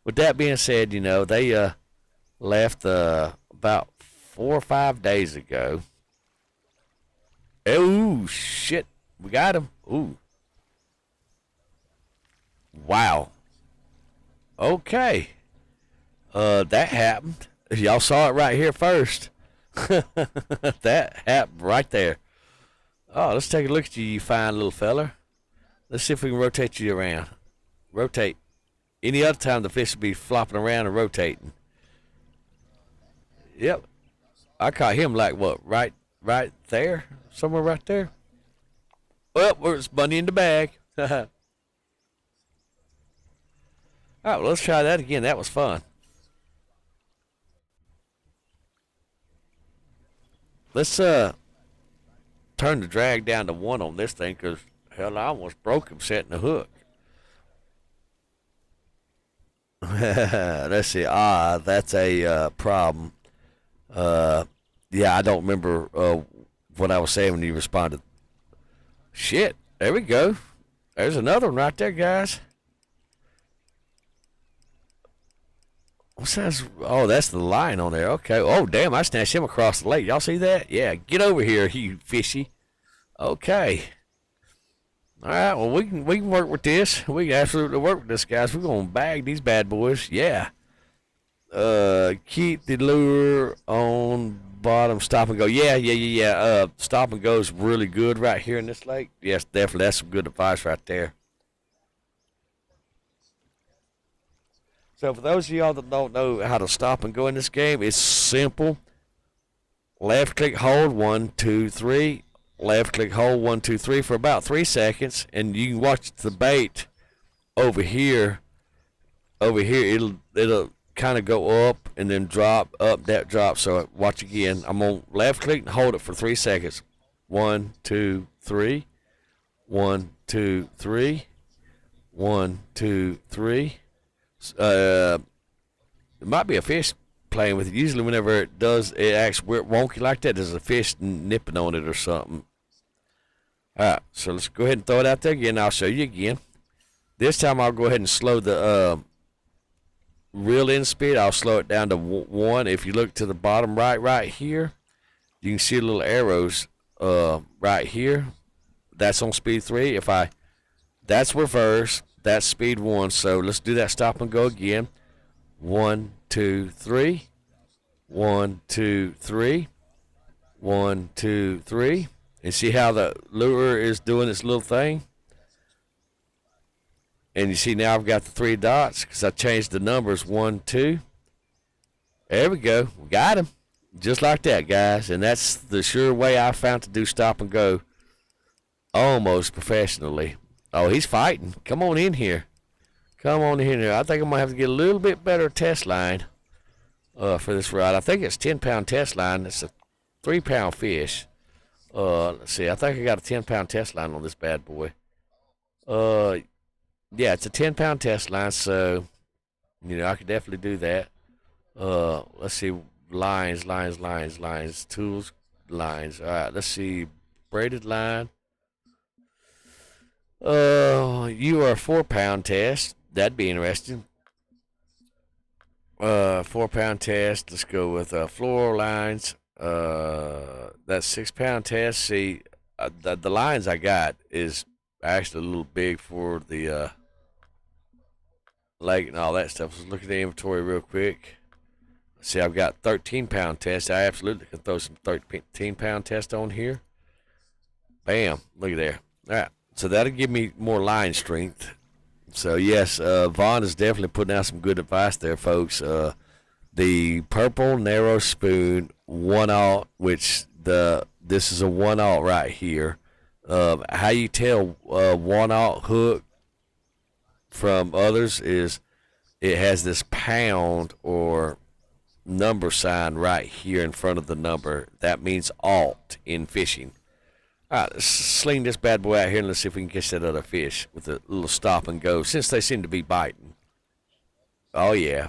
with that being said, you know, they left about 4 or 5 days ago. Oh shit, we got him. Ooh, wow. Okay, that happened. Y'all saw it right here first. That happened right there. Oh, let's take a look at you, you fine little feller. Let's see if we can rotate you around. Rotate. Any other time the fish would be flopping around and rotating. Yep. I caught him like what? Right there? Somewhere right there? Well, it's money in the bag. All right, well, let's try that again. That was fun. Let's turn the drag down to 1 on this thing, because hell, I almost broke him setting the hook. Let's see. That's a problem. Yeah, I don't remember what I was saying when you responded. Shit, there we go. There's another one right there, guys. What's that? Oh, that's the line on there. Okay. Oh, damn, I snatched him across the lake. Y'all see that? Yeah, get over here, you fishy. Okay. All right, well, we can work with this. We can absolutely work with this, guys. We're going to bag these bad boys. Yeah. Keep the lure on bottom, stop and go. Yeah. Stop and go is really good right here in this lake. Yes, definitely. That's some good advice right there. So for those of y'all that don't know how to stop and go in this game, it's simple. Left click, hold, 1, 2, 3. Left click, hold, 1, 2, 3 for about 3 seconds, and you can watch the bait over here. Over here, it'll kind of go up and then drop, up, that drop. So watch again. I'm gonna left click and hold it for 3 seconds. 1, 2, 3. 1, 2, 3. 1, 2, 3. It might be a fish playing with it. Usually whenever it does, it acts weird, wonky like that. There's a fish nipping on it or something. All right, so let's go ahead and throw it out there again. I'll show you again. This time I'll go ahead and slow the reel in speed. I'll slow it down to 1. If you look to the bottom right here, you can see little arrows right here. That's on speed 3. That's reverse. That's speed 1. So let's do that stop and go again. 1, 2, 3. 1, 2, 3. 1, 2, 3. And see how the lure is doing its little thing? And you see now I've got the 3 dots because I changed the numbers. 1, 2. There we go. We got him. Just like that, guys. And that's the sure way I found to do stop and go almost professionally. Oh, he's fighting. Come on in here. Come on in here. I think I'm going to have to get a little bit better test line for this rod. I think it's 10-pound test line. It's a 3-pound fish. Let's see. I think I got a 10-pound test line on this bad boy. Yeah, it's a 10-pound test line, so, you know, I could definitely do that. Let's see. Lines, tools, lines. All right, let's see. braided line. You are a 4-pound test. That'd be interesting. 4-pound test. Let's go with floral lines. That 6-pound test. See, the lines I got is actually a little big for the leg and all that stuff. Let's look at the inventory real quick. See, I've got 13-pound test. I absolutely can throw some 13-pound test on here. Bam! Look at there. All right. So that'll give me more line strength. So yes, Vaughn is definitely putting out some good advice there, folks. The purple narrow spoon 1/0, which this is a 1/0 right here. How you tell 1/0 hook from others is it has this pound or number sign right here in front of the number. That means alt in fishing. All right, let's sling this bad boy out here and let's see if we can catch that other fish with a little stop and go, since they seem to be biting. Oh, yeah.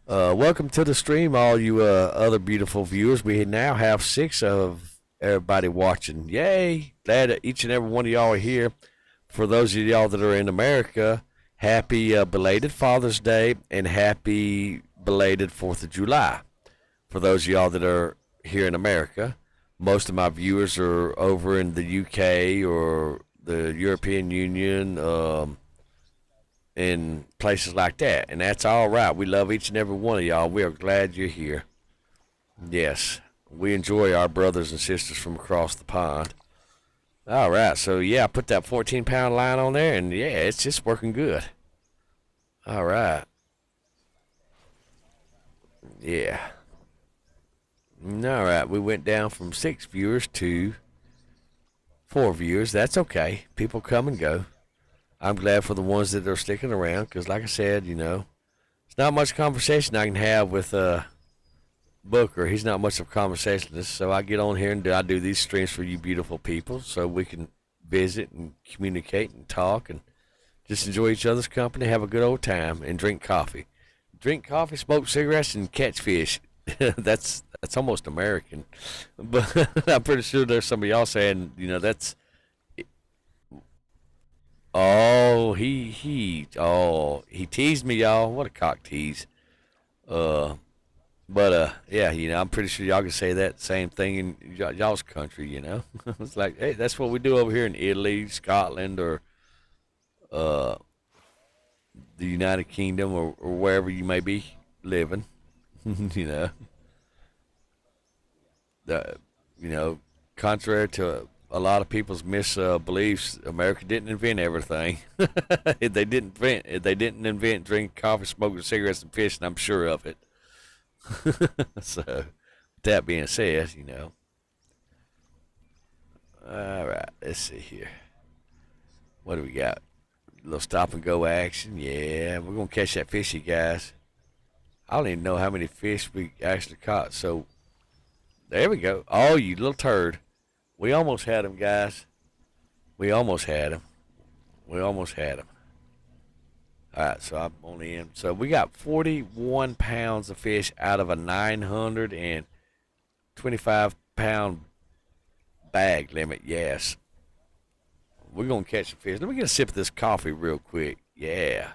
Welcome to the stream, all you other beautiful viewers. We now have 6 of everybody watching. Yay! Glad that each and every one of y'all are here. For those of y'all that are in America, happy belated Father's Day and happy belated 4th of July. For those of y'all that are here in America, most of my viewers are over in the UK or the European Union, in places like that. And that's all right. We love each and every one of y'all. We are glad you're here. Yes, we enjoy our brothers and sisters from across the pond. All right. So, yeah, I put that 14-pound line on there, and, yeah, it's just working good. All right. Yeah. All right, we went down from 6 viewers to 4 viewers. That's okay. People come and go. I'm glad for the ones that are sticking around because, like I said, you know, it's not much conversation I can have with Booker. He's not much of a conversationalist, so I get on here and I do these streams for you beautiful people so we can visit and communicate and talk and just enjoy each other's company, have a good old time, and drink coffee. Drink coffee, smoke cigarettes, and catch fish. That's almost American, but I'm pretty sure there's some of y'all saying, you know, that's. Oh, he teased me, y'all. What a cock tease. Yeah, you know, I'm pretty sure y'all can say that same thing in y'all's country. You know, it's like, hey, that's what we do over here in Italy, Scotland, or the United Kingdom, or wherever you may be living. You know, contrary to a lot of people's misbeliefs, America didn't invent everything. They didn't invent drinking coffee, smoking cigarettes, and fishing. I'm sure of it. So, that being said, you know. All right, let's see here. What do we got? A little stop and go action. Yeah, we're gonna catch that fishy, guys. I don't even know how many fish we actually caught. So, there we go. Oh, you little turd. We almost had him, guys. We almost had him. All right, so I'm only in. So, we got 41 pounds of fish out of a 925-pound bag limit. Yes. We're going to catch some fish. Let me get a sip of this coffee real quick. Yeah.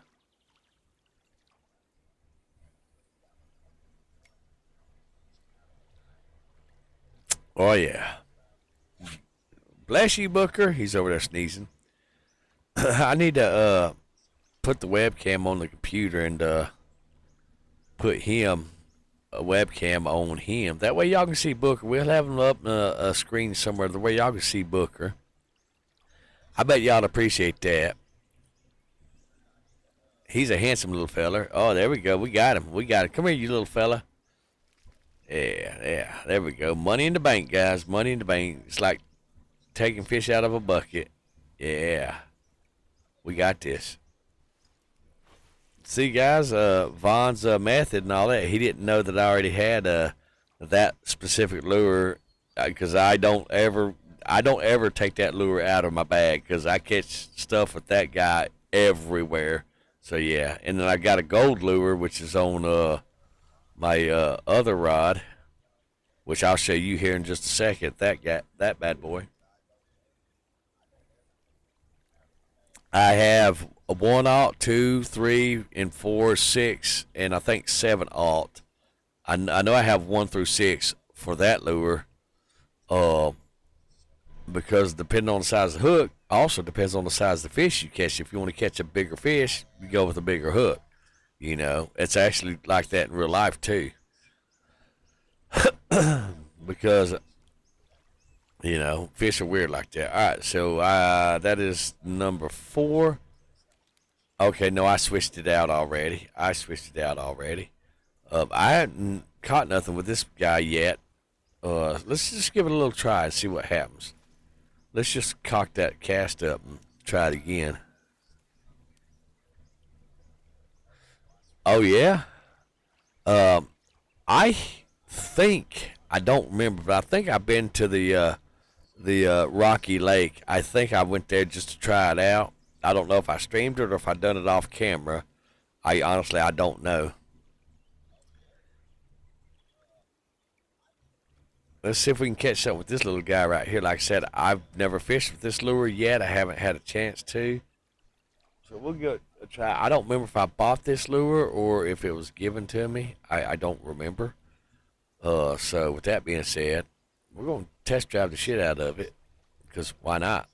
Oh, yeah. Bless you, Booker. He's over there sneezing. I need to put the webcam on the computer and put a webcam on him. That way y'all can see Booker. We'll have him up on a screen somewhere the way y'all can see Booker. I bet y'all appreciate that. He's a handsome little fella. Oh, there we go. We got him. Come here, you little fella. Yeah, there we go. Money in the bank, guys. Money in the bank. It's like taking fish out of a bucket. Yeah. We got this. See, guys, Vaughn's method and all that, he didn't know that I already had that specific lure because I don't ever take that lure out of my bag because I catch stuff with that guy everywhere. So, yeah. And then I got a gold lure, which is on my other rod, which I'll show you here in just a second. That bad boy. I have a 1/0, 2, 3, and 4, 6, and I think 7/0. I know I have 1 through 6 for that lure. Uh, because depending on the size of the hook, also depends on the size of the fish you catch. If you want to catch a bigger fish, you go with a bigger hook. You know, it's actually like that in real life too. Because you know, fish are weird like that. All right, so that is number 4. Okay, no, I switched it out already. I hadn't caught nothing with this guy yet. Let's just give it a little try and see what happens. Let's just cock that cast up and try it again. Oh yeah. I think I don't remember, but I think I've been to the Rocky Lake. I think I went there just to try it out. I don't know if I streamed it or if I done it off camera. I honestly I don't know. Let's see if we can catch up with this little guy right here. Like I said, I've never fished with this lure yet. I haven't had a chance to. So we'll go try. I don't remember if I bought this lure or if it was given to me. I don't remember. So with that being said, we're going to test drive the shit out of it. Because why not?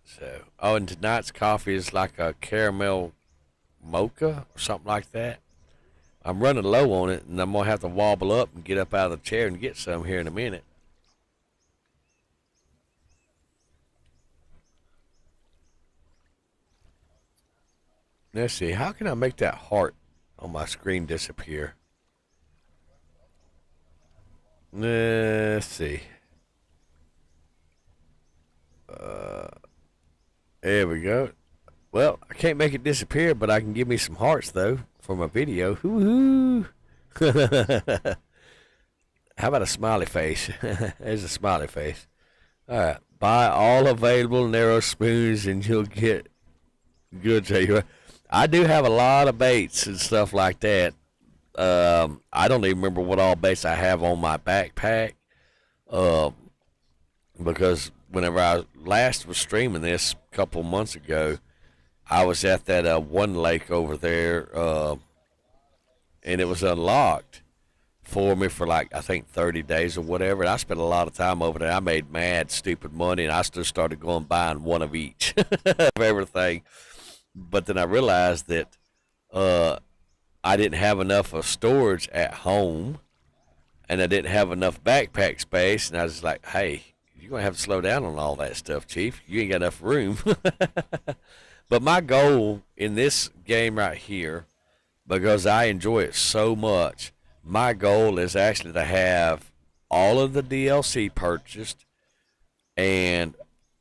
So, oh, and tonight's coffee is like a caramel mocha or something like that. I'm running low on it, and I'm going to have to wobble up and get up out of the chair and get some here in a minute. Let's see. How can I make that heart on my screen disappear? Let's see. There we go. Well, I can't make it disappear, but I can give me some hearts, though, for my video. Hoo-hoo! How about a smiley face? There's a smiley face. All right. Buy all available narrow spoons, and you'll get good. Tell you what, I do have a lot of baits and stuff like that. I don't even remember what all baits I have on my backpack. Because whenever I last was streaming this a couple months ago, I was at that one lake over there, and it was unlocked for me for like I think 30 days or whatever. And I spent a lot of time over there. I made mad stupid money, and I just started going buying one of each of everything. But then I realized that I didn't have enough of storage at home, and I didn't have enough backpack space. And I was like, hey, you're going to have to slow down on all that stuff, Chief. You ain't got enough room. But my goal in this game right here, because I enjoy it so much, my goal is actually to have all of the DLC purchased and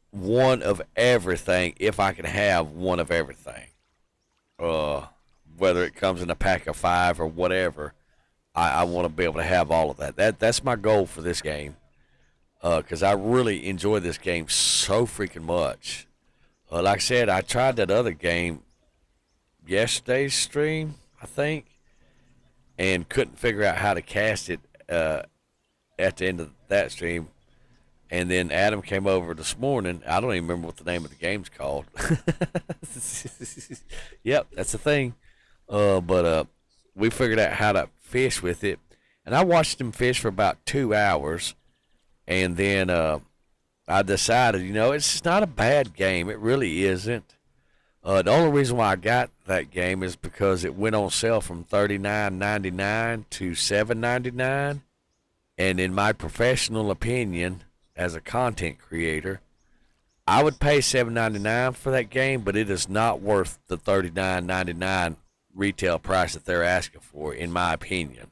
one of everything, if I can have one of everything. Whether it comes in a pack of 5 or whatever, I want to be able to have all of that. That's my goal for this game. Because I really enjoy this game so freaking much. Like I said, I tried that other game yesterday's stream, I think, and couldn't figure out how to cast it at the end of that stream. And then Adam came over this morning. I don't even remember what the name of the game's called. Yep, that's the thing. But we figured out how to fish with it. And I watched him fish for about 2 hours. And then I decided, you know, it's not a bad game. It really isn't. The only reason why I got that game is because it went on sale from $39.99 to $7.99. And in my professional opinion, as a content creator, I would pay $7.99 for that game, but it is not worth the $39.99 retail price that they're asking for, in my opinion.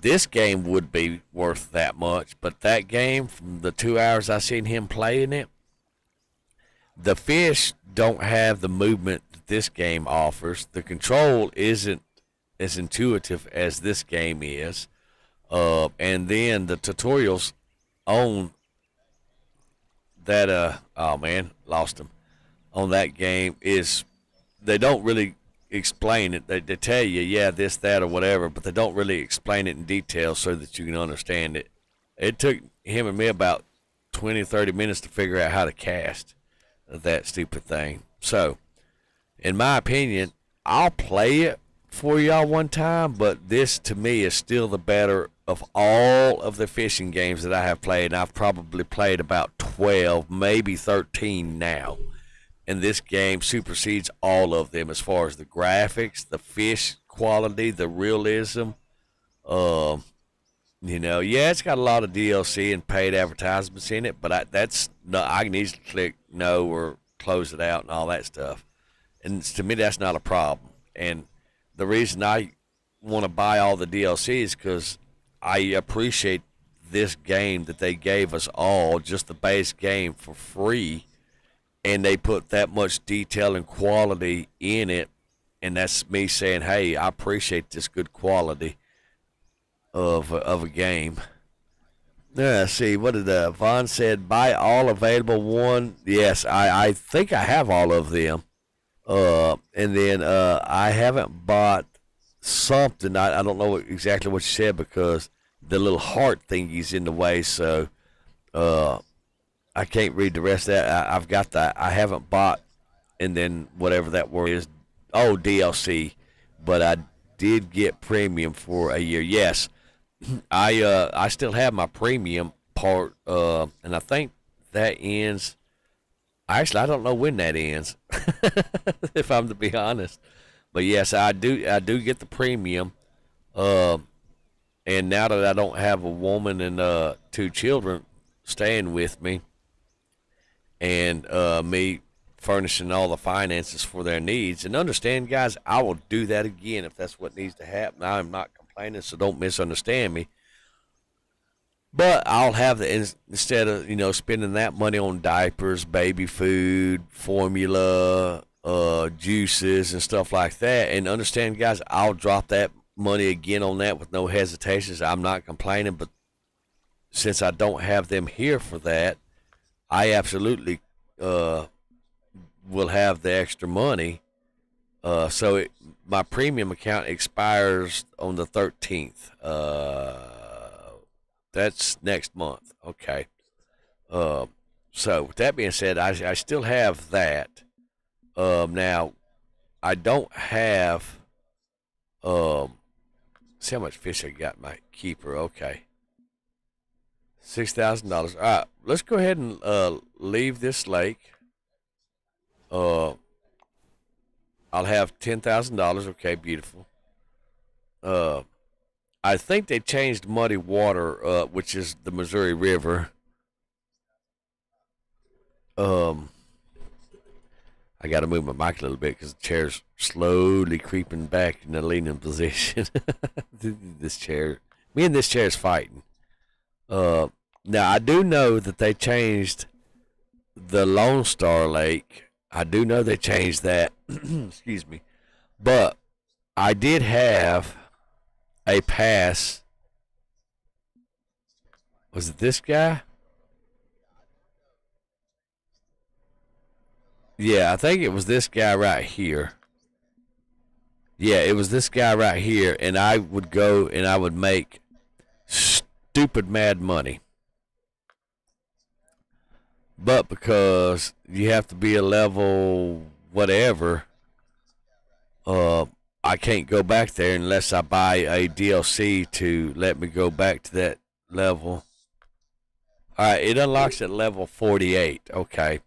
This game would be worth that much, but that game, from the 2 hours I seen him playing it, the fish don't have the movement that this game offers. The control isn't as intuitive as this game is. And then the tutorials on that, oh man, lost them, on that game is, they don't really explain it. They tell you, yeah, this, that, or whatever, but they don't really explain it in detail so that you can understand it. It took him and me about 20, 30 minutes to figure out how to cast. that stupid thing. So, in my opinion, I'll play it for y'all one time, but this to me is still the better of all of the fishing games that I have played. And I've probably played about 12, maybe 13 now. And this game supersedes all of them as far as the graphics, the fish quality, the realism. Yeah, it's got a lot of DLC and paid advertisements in it, but I can easily click no or close it out and all that stuff. And to me, that's not a problem. And the reason I want to buy all the DLC is because I appreciate this game that they gave us all, just the base game, for free, and they put that much detail and quality in it, and that's me saying, hey, I appreciate this good quality of a game. Yeah, see, what did Vaughn said, buy all available one. Yes, I think I have all of them. And then I haven't bought something. I don't know exactly what you said because the little heart thingy's in the way, so I can't read the rest of that. I've got that. I haven't bought, and then whatever that word is. Oh, DLC. But I did get premium for a year. Yes, I still have my premium part, and I think that ends. Actually, I don't know when that ends, if I'm to be honest. But yes, I do get the premium. And now that I don't have a woman and 2 children staying with me, and me furnishing all the finances for their needs, and understand, guys, I will do that again if that's what needs to happen. I'm not complaining, so don't misunderstand me. But I'll have instead of spending that money on diapers, baby food, formula, juices, and stuff like that. And understand, guys, I'll drop that money again on that with no hesitations. I'm not complaining, but since I don't have them here for that, I absolutely will have the extra money. So my premium account expires on the 13th. That's next month. Okay. So with that being said, I still have that. Now, I don't have. See how much fish I got in my keeper. Okay. $6,000. All right. Let's go ahead and leave this lake. I'll have $10,000. Okay, beautiful. I think they changed Muddy Water, which is the Missouri River. I got to move my mic a little bit because the chair's slowly creeping back in the leaning position. Me and this chair is fighting. Now, I do know that they changed the Lone Star Lake. I do know they changed that. Excuse me. But I did have a pass. Was it this guy? Yeah, I think it was this guy right here. Yeah, it was this guy right here, and I would go and I would make stupid mad money. But because you have to be a level whatever, I can't go back there unless I buy a DLC to let me go back to that level. All right, it unlocks at level 48. Okay.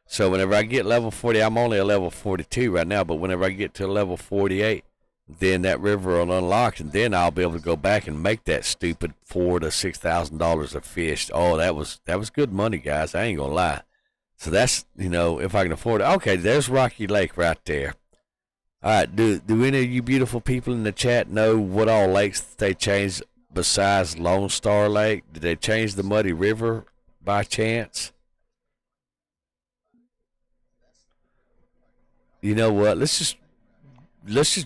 So whenever I get level 40, I'm only a level 42 right now, but whenever I get to level 48, then that river will unlock, and then I'll be able to go back and make that stupid $4,000 to $6,000 of fish. Oh, that was good money, guys. I ain't gonna lie. So that's if I can afford it. Okay, there's Rocky Lake right there. All right, do any of you beautiful people in the chat know what all lakes they changed besides Lone Star Lake? Did they change the Muddy River by chance? You know what? Let's just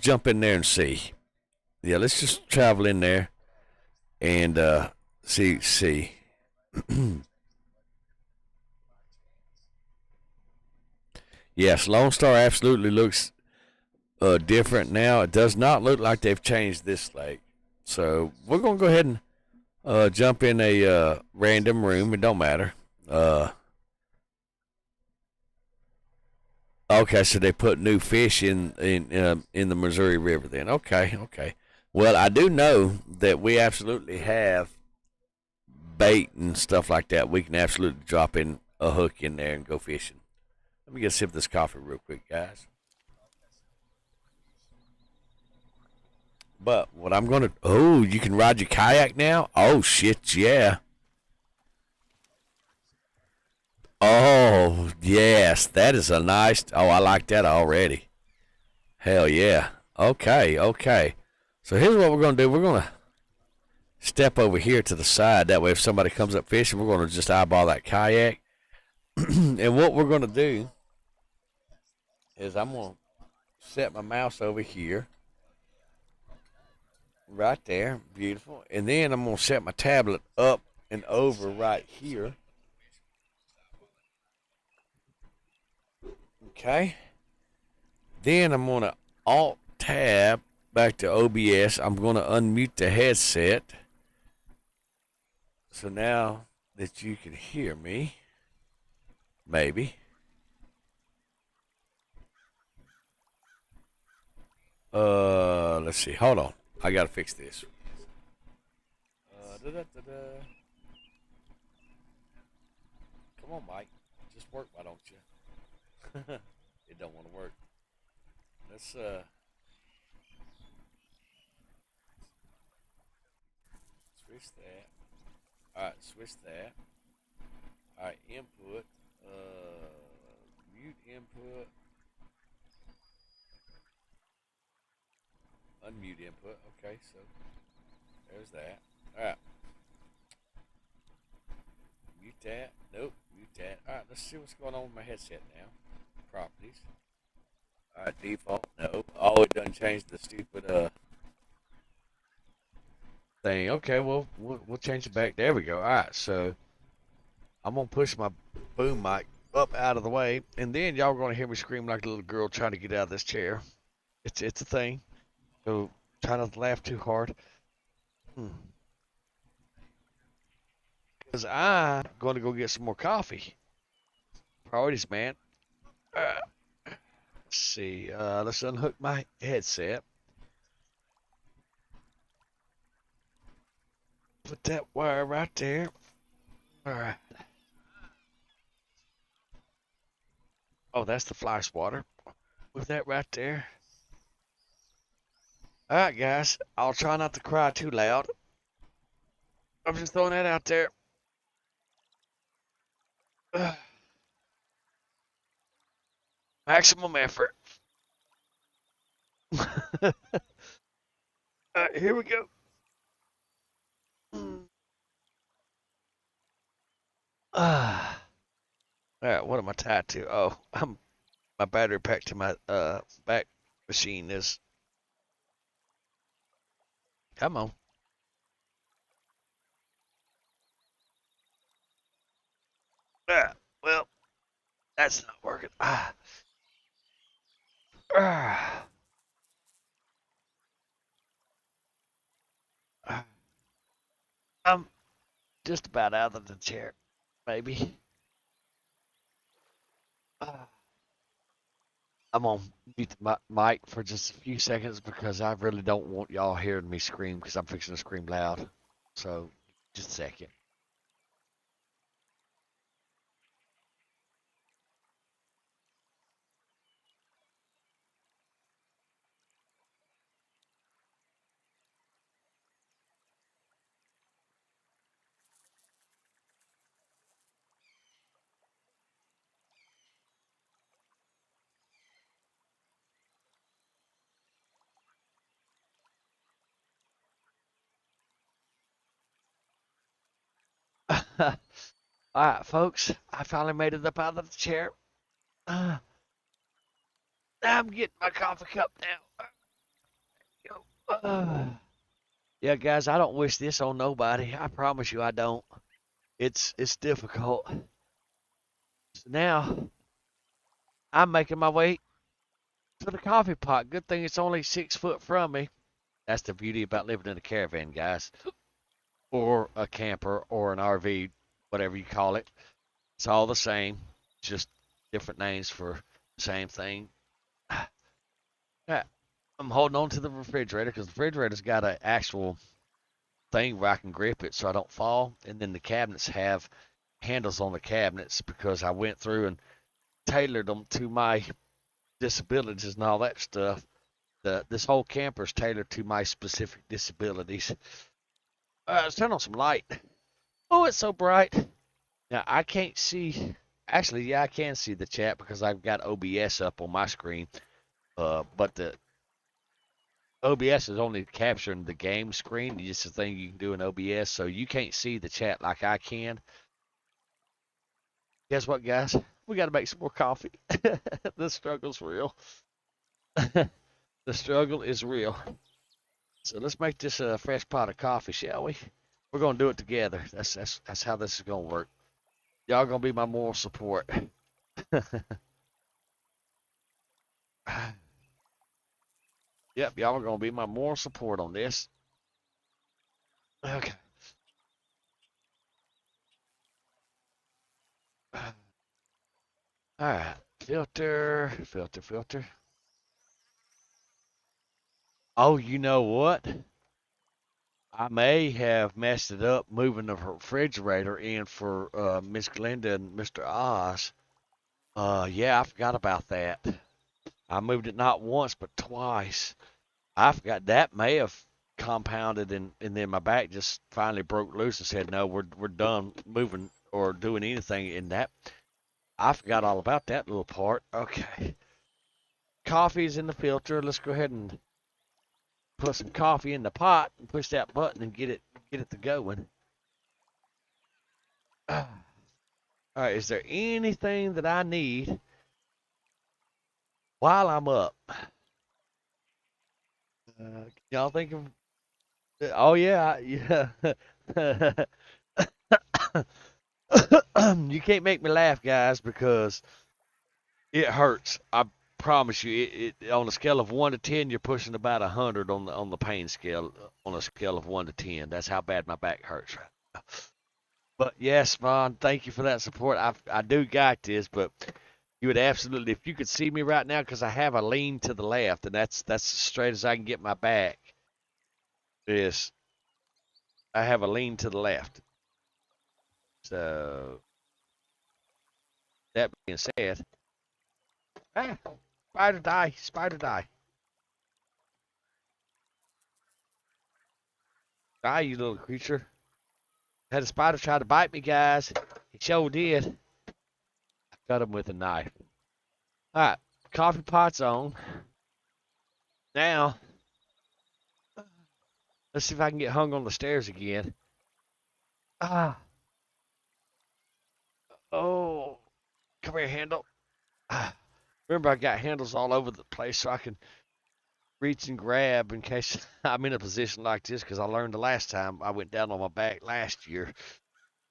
jump in there and see. Yeah, let's just travel in there and see. Yes, Lone Star absolutely looks different now. It does not look like they've changed this lake. So we're gonna go ahead and jump in a random room. It don't matter. Okay, so they put new fish in the Missouri River. Then okay, okay. Well, I do know that we absolutely have bait and stuff like that. We can absolutely drop in a hook in there and go fishing. Let me get a sip of this coffee real quick, guys. But what I'm gonna oh, you can ride your kayak now? Oh shit, yeah. Oh yes, that is a nice. Oh, I like that already. Hell yeah. Okay, okay. So here's what we're gonna do. We're gonna step over here to the side. That way, if somebody comes up fishing, we're gonna just eyeball that kayak. And what we're gonna do is I'm gonna set my mouse over here, right there, beautiful. And then I'm gonna set my tablet up and over right here. Okay. Then I'm gonna Alt Tab back to OBS. I'm gonna unmute the headset. So now that you can hear me, maybe. Let's see. Hold on. I gotta fix this. Da-da-da-da. Come on, Mike. Just work, why don't you? It don't want to work. Let's switch that. All right, switch that. All right, input. Mute input. Unmute input. Okay, so there's that. All right. Mute that. Nope. Mute that. All right, let's see what's going on with my headset now. Properties. All right, default. No. Oh, it doesn't change the stupid thing. Okay, well, we'll change it back. There we go. All right, so I'm gonna push my boom mic up out of the way, and then y'all are gonna hear me scream like a little girl trying to get out of this chair. It's a thing. So try not to laugh too hard. Because I'm going to go get some more coffee. Priorities, man. Let's see. Let's unhook my headset. Put that wire right there. All right. Oh, that's the fly swatter. With that right there. All right, guys. I'll try not to cry too loud. I'm just throwing that out there. Maximum effort. All right, here we go. All right, what am I tied to? Oh, my battery pack to my back machine is. Come on. Well, that's not working. I'm just about out of the chair, maybe. I'm gonna mute the mic for just a few seconds because I really don't want y'all hearing me scream because I'm fixing to scream loud. So, just a second. All right, folks, I finally made it up out of the chair. Now I'm getting my coffee cup now. Yeah, guys, I don't wish this on nobody. I promise you, I don't. It's difficult. So now I'm making my way to the coffee pot. Good thing it's only 6 foot from me. That's the beauty about living in a caravan, guys, or a camper or an RV, whatever you call it. It's all the same, just different names for Same thing. Yeah, I'm holding on to the refrigerator because the refrigerator's got an actual thing where I can grip it so I don't fall. And then the cabinets have handles on the cabinets because I went through and tailored them to my disabilities and all that stuff. This whole camper is tailored to my specific disabilities. Let's turn on some light. Oh, it's so bright. Now I can't see. Actually, yeah, I can see the chat because I've got OBS up on my screen. But the OBS is only capturing the game screen. It's a thing you can do in OBS, so you can't see the chat like I can. Guess what, guys? We got to make some more coffee. The struggle's real. The struggle is real. So let's make this a fresh pot of coffee, shall we? We're gonna do it together. That's how this is gonna work. Y'all gonna be my moral support. Yep, y'all are gonna be my moral support on this. Okay. All right. Filter, filter, filter. Oh, you know what? I may have messed it up moving the refrigerator in for Miss Glenda and Mr. Oz. Yeah, I forgot about that. I moved it not once but twice. I forgot that may have compounded and then my back just finally broke loose and said, no, we're done moving or doing anything in that. I forgot all about that little part. Okay. Coffee's in the filter. Let's go ahead and put some coffee in the pot and push that button and get it to going. All right, is there anything that I need while I'm up? Y'all think of? Oh yeah, yeah. You can't make me laugh, guys, because it hurts. I promise you. It on a scale of 1 to 10, you're pushing about 100 on the pain scale. On a scale of 1 to 10, that's how bad my back hurts right now. But yes, Vaughn, thank you for that support. I do got this, but you would absolutely, if you could see me right now, because I have a lean to the left, and that's as straight as I can get my back. Is I have a lean to the left. So that being said, spider die, spider die. Die, you little creature. Had a spider try to bite me, guys. He sure did. I cut him with a knife. All right, coffee pot's on. Now, let's see if I can get hung on the stairs again. Ah. Oh. Come here, handle. Ah. Remember, I got handles all over the place so I can reach and grab in case I'm in a position like this, because I learned the last time I went down on my back last year.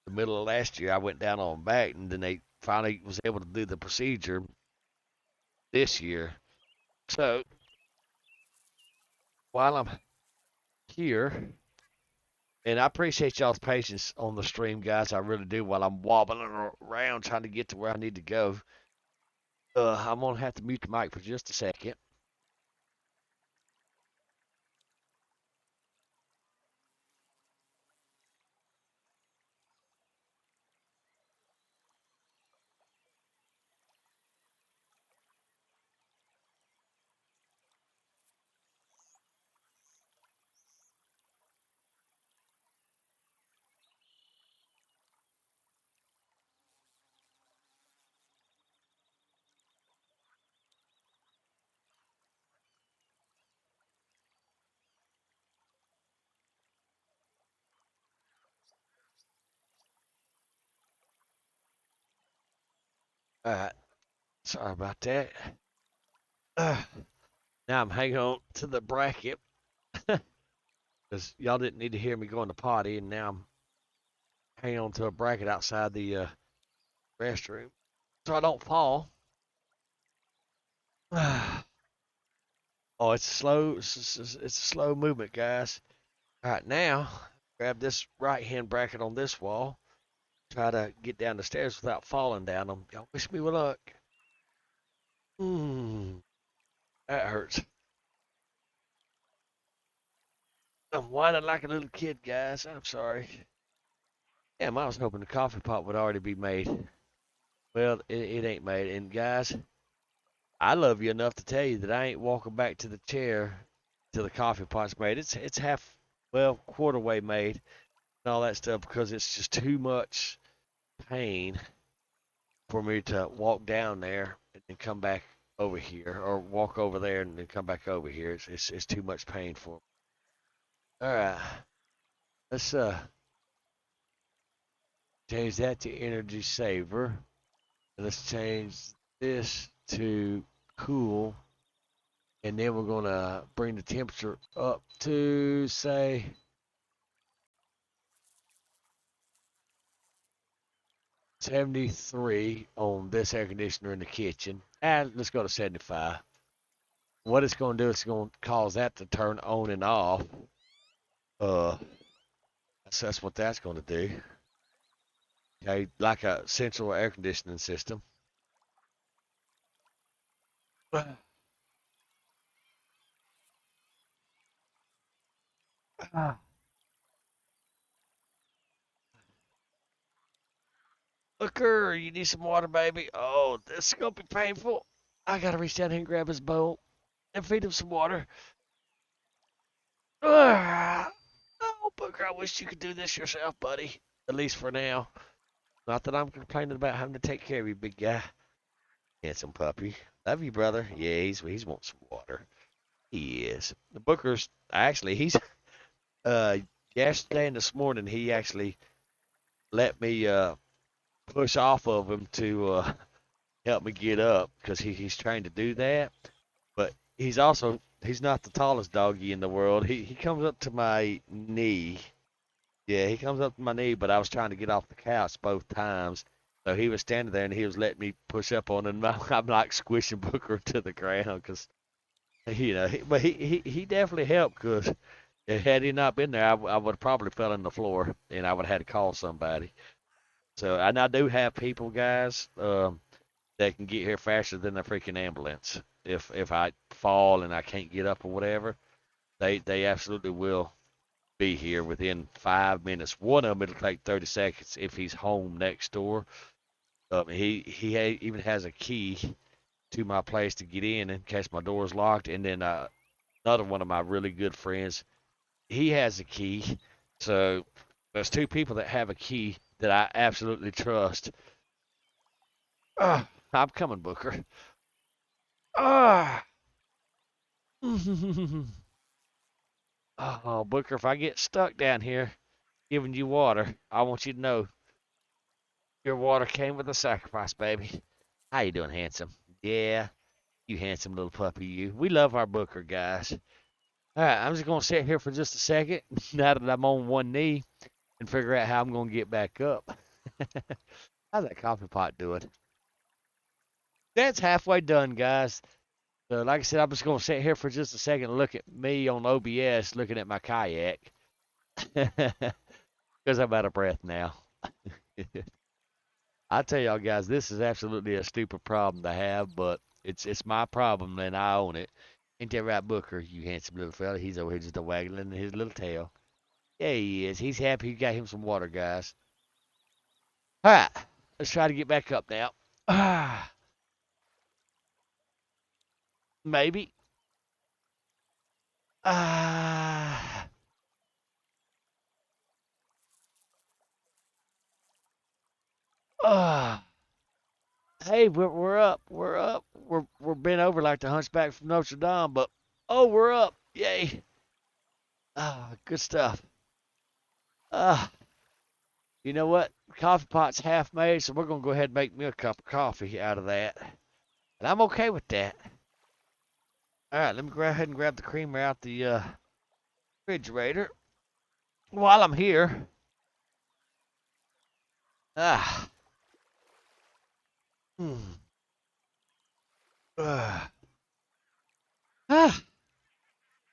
The middle of last year, I went down on my back, and then they finally was able to do the procedure this year. So, while I'm here, and I appreciate y'all's patience on the stream, guys. I really do. While I'm wobbling around trying to get to where I need to go, I'm gonna have to mute the mic for just a second. All right. Sorry about that. Now I'm hanging on to the bracket because y'all didn't need to hear me going to potty, and now I'm hanging on to a bracket outside the restroom so I don't fall. Oh, it's slow. It's a slow movement, guys. All right, now grab this right hand bracket on this wall. Try to get down the stairs without falling down them. Y'all wish me luck. That hurts. I'm whining like a little kid, guys. I'm sorry. Damn, I was hoping the coffee pot would already be made. Well, it ain't made. And guys, I love you enough to tell you that I ain't walking back to the chair till the coffee pot's made. It's half, well, quarter way made and all that stuff because it's just too much pain for me to walk down there and then come back over here, or walk over there and then come back over here. It's too much pain for me. All right, let's change that to energy saver. Let's change this to cool, and then we're gonna bring the temperature up to say 73 on this air conditioner in the kitchen. And let's go to 75. What it's going to do is it's going to cause that to turn on and off. That's what that's going to do. Okay, like a central air conditioning system. Looker, you need some water, baby. Oh, this is going to be painful. I got to reach down here and grab his bowl and feed him some water. Oh, Booker, I wish you could do this yourself, buddy. At least for now. Not that I'm complaining about having to take care of you, big guy. Handsome puppy. Love you, brother. Yeah, he's wanting some water. He is. The Booker's actually he's yesterday and this morning he actually let me push off of him to help me get up because he's trying to do that. But he's not the tallest doggy in the world. He comes up to my knee. Yeah, he comes up to my knee, but I was trying to get off the couch both times. So he was standing there and he was letting me push up on him. I'm like squishing Booker to the ground because, but he definitely helped because had he not been there, I would have probably fell on the floor and I would have had to call somebody. So, and I do have people, guys, that can get here faster than the freaking ambulance. If I fall and I can't get up or whatever, they absolutely will be here within 5 minutes. One of them it'll take 30 seconds if he's home next door. He even has a key to my place to get in case my door's locked. And then another one of my really good friends, he has a key. So there's two people that have a key that I absolutely trust. I'm coming, Booker. Oh, Booker, if I get stuck down here giving you water, I want you to know your water came with a sacrifice, baby. How you doing, handsome? Yeah, you handsome little puppy, you. We love our Booker, guys. All right, I'm just going to sit here for just a second now that I'm on one knee and figure out how I'm going to get back up. How's that coffee pot doing? That's halfway done, guys. So, like I said, I'm just going to sit here for just a second and look at me on OBS looking at my kayak. Because I'm out of breath now. I tell y'all guys, this is absolutely a stupid problem to have, but it's my problem and I own it. Ain't that right, Booker, you handsome little fella? He's over here just waggling his little tail. Yeah, he is. He's happy you got him some water, guys. All right, let's try to get back up now. Maybe. Hey, we're up. We're up. We're bent over like the Hunchback from Notre Dame, but oh, we're up. Yay. Good stuff. You know what? Coffee pot's half made, so we're gonna go ahead and make me a cup of coffee out of that. And I'm okay with that. Alright, let me go ahead and grab the creamer out the refrigerator. While I'm here.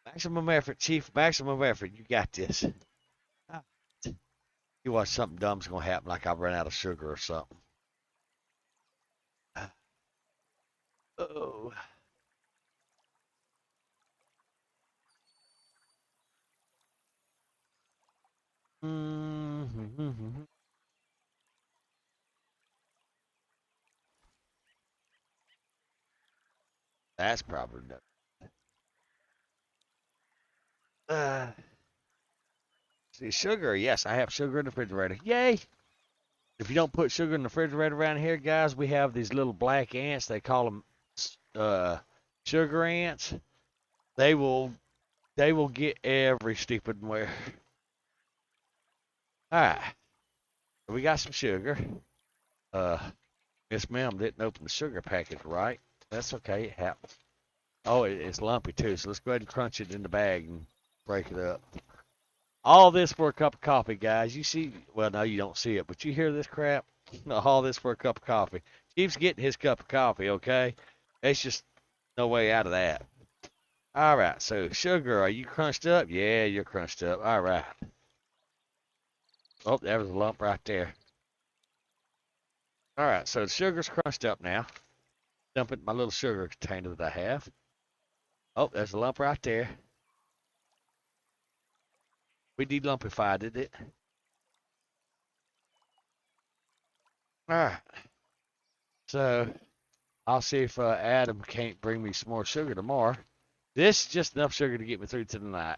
Maximum effort, Chief. Maximum effort. You got this. You watch something dumb's gonna happen, like I run out of sugar or something. Oh. Mm-hmm. That's probably no. Uh, see, sugar. Yes, I have sugar in the refrigerator. Yay! If you don't put sugar in the refrigerator around here, guys, we have these little black ants. They call them sugar ants. They will get every stupid where. All right, we got some sugar. Uh, Miss Ma'am didn't open the sugar package right. That's okay. It happens. Oh, it's lumpy too. So let's go ahead and crunch it in the bag and break it up. All this for a cup of coffee, guys. You see? Well, no, you don't see it, but you hear this crap? All this for a cup of coffee. Chief's getting his cup of coffee. Okay, it's just no way out of that. All right. So sugar, are you crunched up? Yeah, you're crunched up. All right. Oh, there was a lump right there. All right. So the sugar's crunched up now. Dump it in my little sugar container that I have. Oh, there's a lump right there. We delumpified it. All right. So I'll see if Adam can't bring me some more sugar tomorrow. This is just enough sugar to get me through to the night.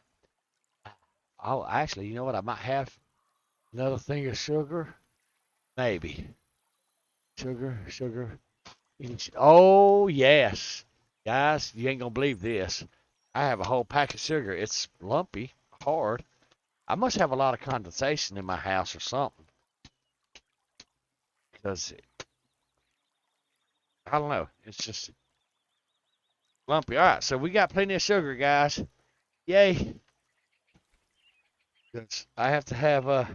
Oh, actually, you know what? I might have another thing of sugar. Maybe. Sugar. Oh, yes. Guys, you ain't going to believe this. I have a whole pack of sugar. It's lumpy, hard. I must have a lot of condensation in my house or something. Because, I don't know. It's just lumpy. All right, so we got plenty of sugar, guys. Yay. I have to have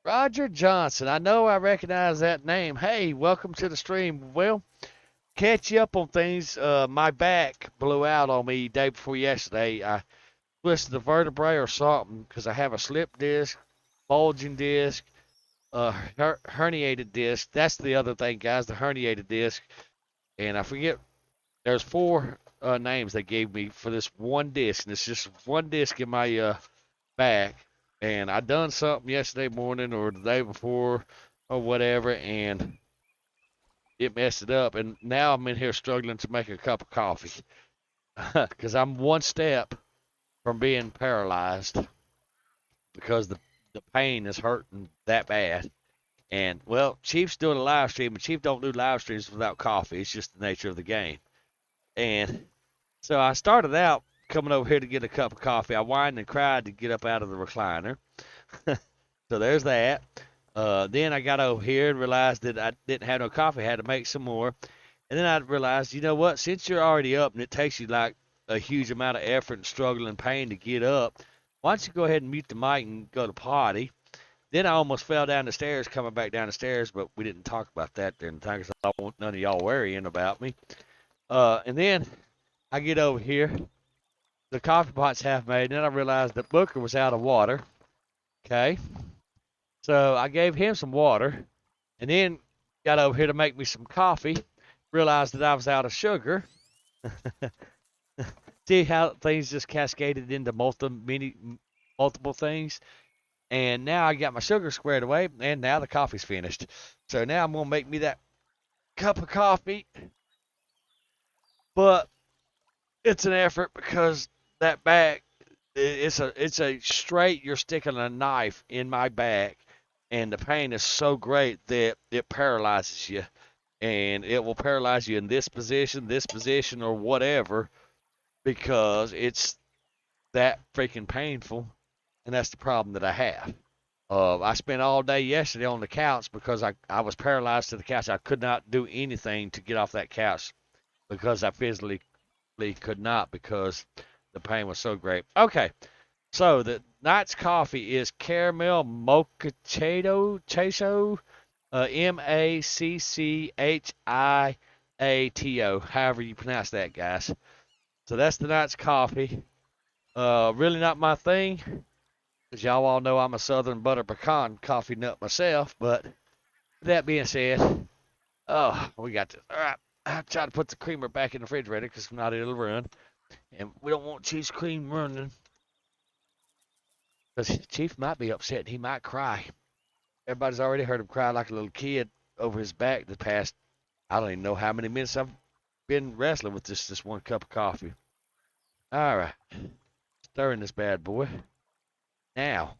Roger Johnson. I know I recognize that name. Hey, welcome to the stream. Well, catch you up on things. My back blew out on me day before yesterday. I twisted the vertebrae or something because I have a slip disc, bulging disc, herniated disc. That's the other thing, guys, the herniated disc. And I forget, there's 4 names they gave me for this one disc, and it's just one disc in my back. And I done something yesterday morning or the day before or whatever, and it messed it up. And now I'm in here struggling to make a cup of coffee because I'm one step from being paralyzed because the pain is hurting that bad. And, well, Chief's doing a live stream, and Chief don't do live streams without coffee. It's just the nature of the game. And so I started out coming over here to get a cup of coffee. I whined and cried to get up out of the recliner. So there's that. Then I got over here and realized that I didn't have no coffee. I had to make some more. And then I realized, you know what? Since you're already up and it takes you like a huge amount of effort and struggle and pain to get up, why don't you go ahead and mute the mic and go to potty? Then I almost fell down the stairs coming back down the stairs, but we didn't talk about that during the time because I don't want none of y'all worrying about me. And then I get over here. The coffee pot's half made, and then I realized that Booker was out of water. Okay. So I gave him some water, and then got over here to make me some coffee. Realized that I was out of sugar. See how things just cascaded into multiple things? And now I got my sugar squared away, and now the coffee's finished. So now I'm going to make me that cup of coffee. But it's an effort because that back, it's a straight, you're sticking a knife in my back, and the pain is so great that it paralyzes you. And it will paralyze you in this position, or whatever, because it's that freaking painful. And that's the problem that I have. I spent all day yesterday on the couch because I was paralyzed to the couch. I could not do anything to get off that couch because I physically could not because the pain was so great. Okay, so the night's coffee is caramel macchiato, M-A-C-C-H-I-A-T-O, however you pronounce that, guys. So that's the night's coffee. Really not my thing, because y'all all know I'm a Southern Butter Pecan coffee nut myself. But that being said, oh, we got this. All right, I try to put the creamer back in the refrigerator because if not, it'll run. And we don't want Chief's cream running because Chief might be upset. He might cry. Everybody's already heard him cry like a little kid over his back the past, I don't even know how many minutes I've been wrestling with this one cup of coffee. All right. Stirring this bad boy. Now,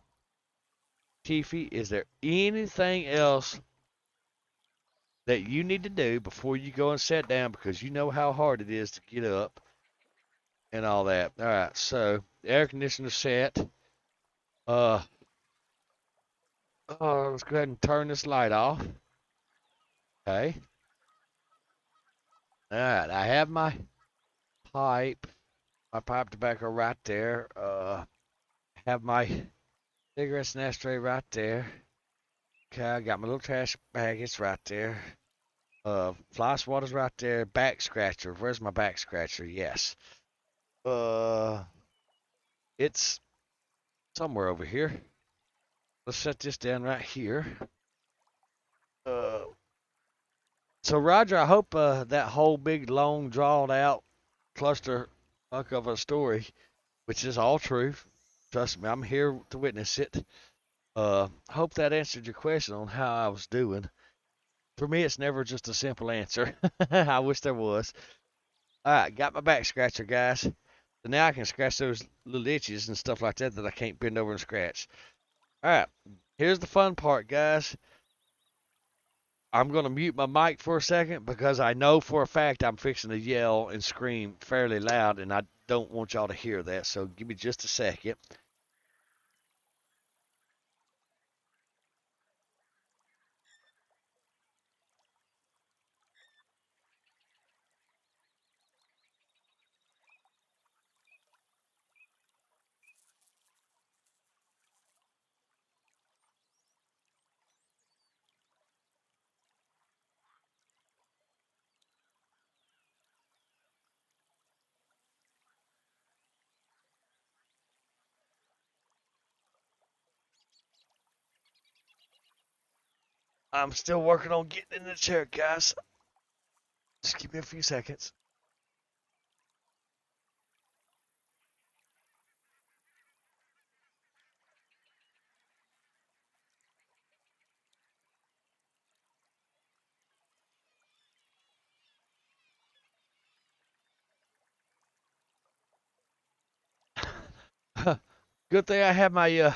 Chiefy, is there anything else that you need to do before you go and sit down, because you know how hard it is to get up and all that? All right, so the air conditioner's set. Let's go ahead and turn this light off. Okay. All right, I have my pipe tobacco right there. Have my cigarettes and ashtray right there. Okay, I got my little trash bag. It's right there. Fly swatters right there. Back scratcher. Where's my back scratcher? Yes. It's somewhere over here. Let's set this down right here. So Roger, I hope that whole big, long, drawn out cluster of a story, which is all true. Trust me, I'm here to witness it. Hope that answered your question on how I was doing. For me, it's never just a simple answer. I wish there was. All right, got my back scratcher, guys. So now I can scratch those little itches and stuff like that I can't bend over and scratch. All right, here's the fun part, guys. I'm going to mute my mic for a second because I know for a fact I'm fixing to yell and scream fairly loud, and I don't want y'all to hear that. So give me just a second. I'm still working on getting in the chair, guys. Just give me a few seconds. Good thing I have my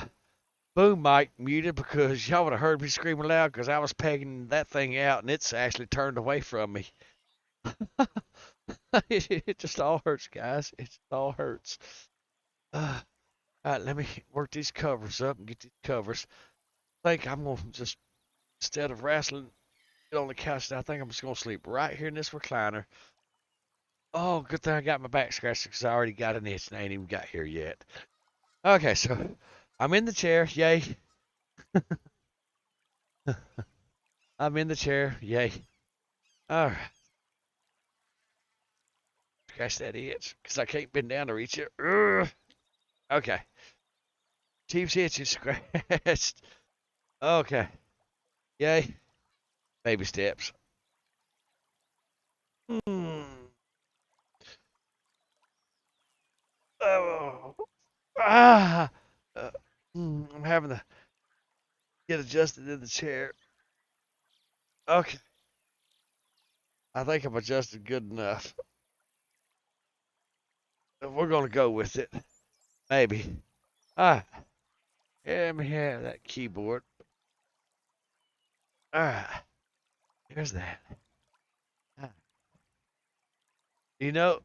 boom mic muted because y'all would have heard me screaming loud because I was pegging that thing out and it's actually turned away from me. It just all hurts, guys. It just all hurts. All right, let me work these covers up and get these covers. I think I'm going to just, instead of wrestling, get on the couch, I think I'm just going to sleep right here in this recliner. Oh, good thing I got my back scratched because I already got an itch and I ain't even got here yet. Okay, so I'm in the chair. Yay. I'm in the chair. Yay. All right. Scratch that itch because I can't bend down to reach it. Urgh. Okay. Chief's itch is scratched. Okay. Yay. Baby steps. Oh. Ah. I'm having to get adjusted in the chair. Okay. I think I'm adjusted good enough. We're going to go with it. Maybe. Alright. Let me have that keyboard. Alright. Here's that. You know,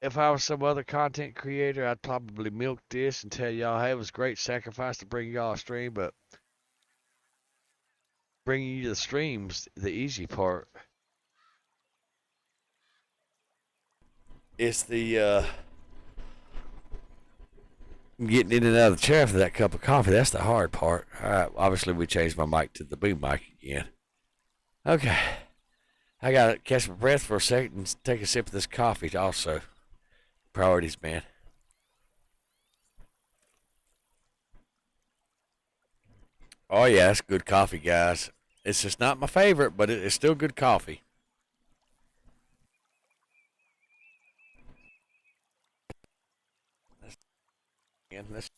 if I was some other content creator, I'd probably milk this and tell y'all, hey, it was a great sacrifice to bring y'all a stream, but bringing you the streams, the easy part. It's the getting in and out of the chair for that cup of coffee. That's the hard part. All right, obviously we changed my mic to the boom mic again. Okay. I got to catch my breath for a second and take a sip of this coffee also. Priorities, man. Oh, yeah, it's good coffee, guys. It's just not my favorite, but it's still good coffee. in. Let's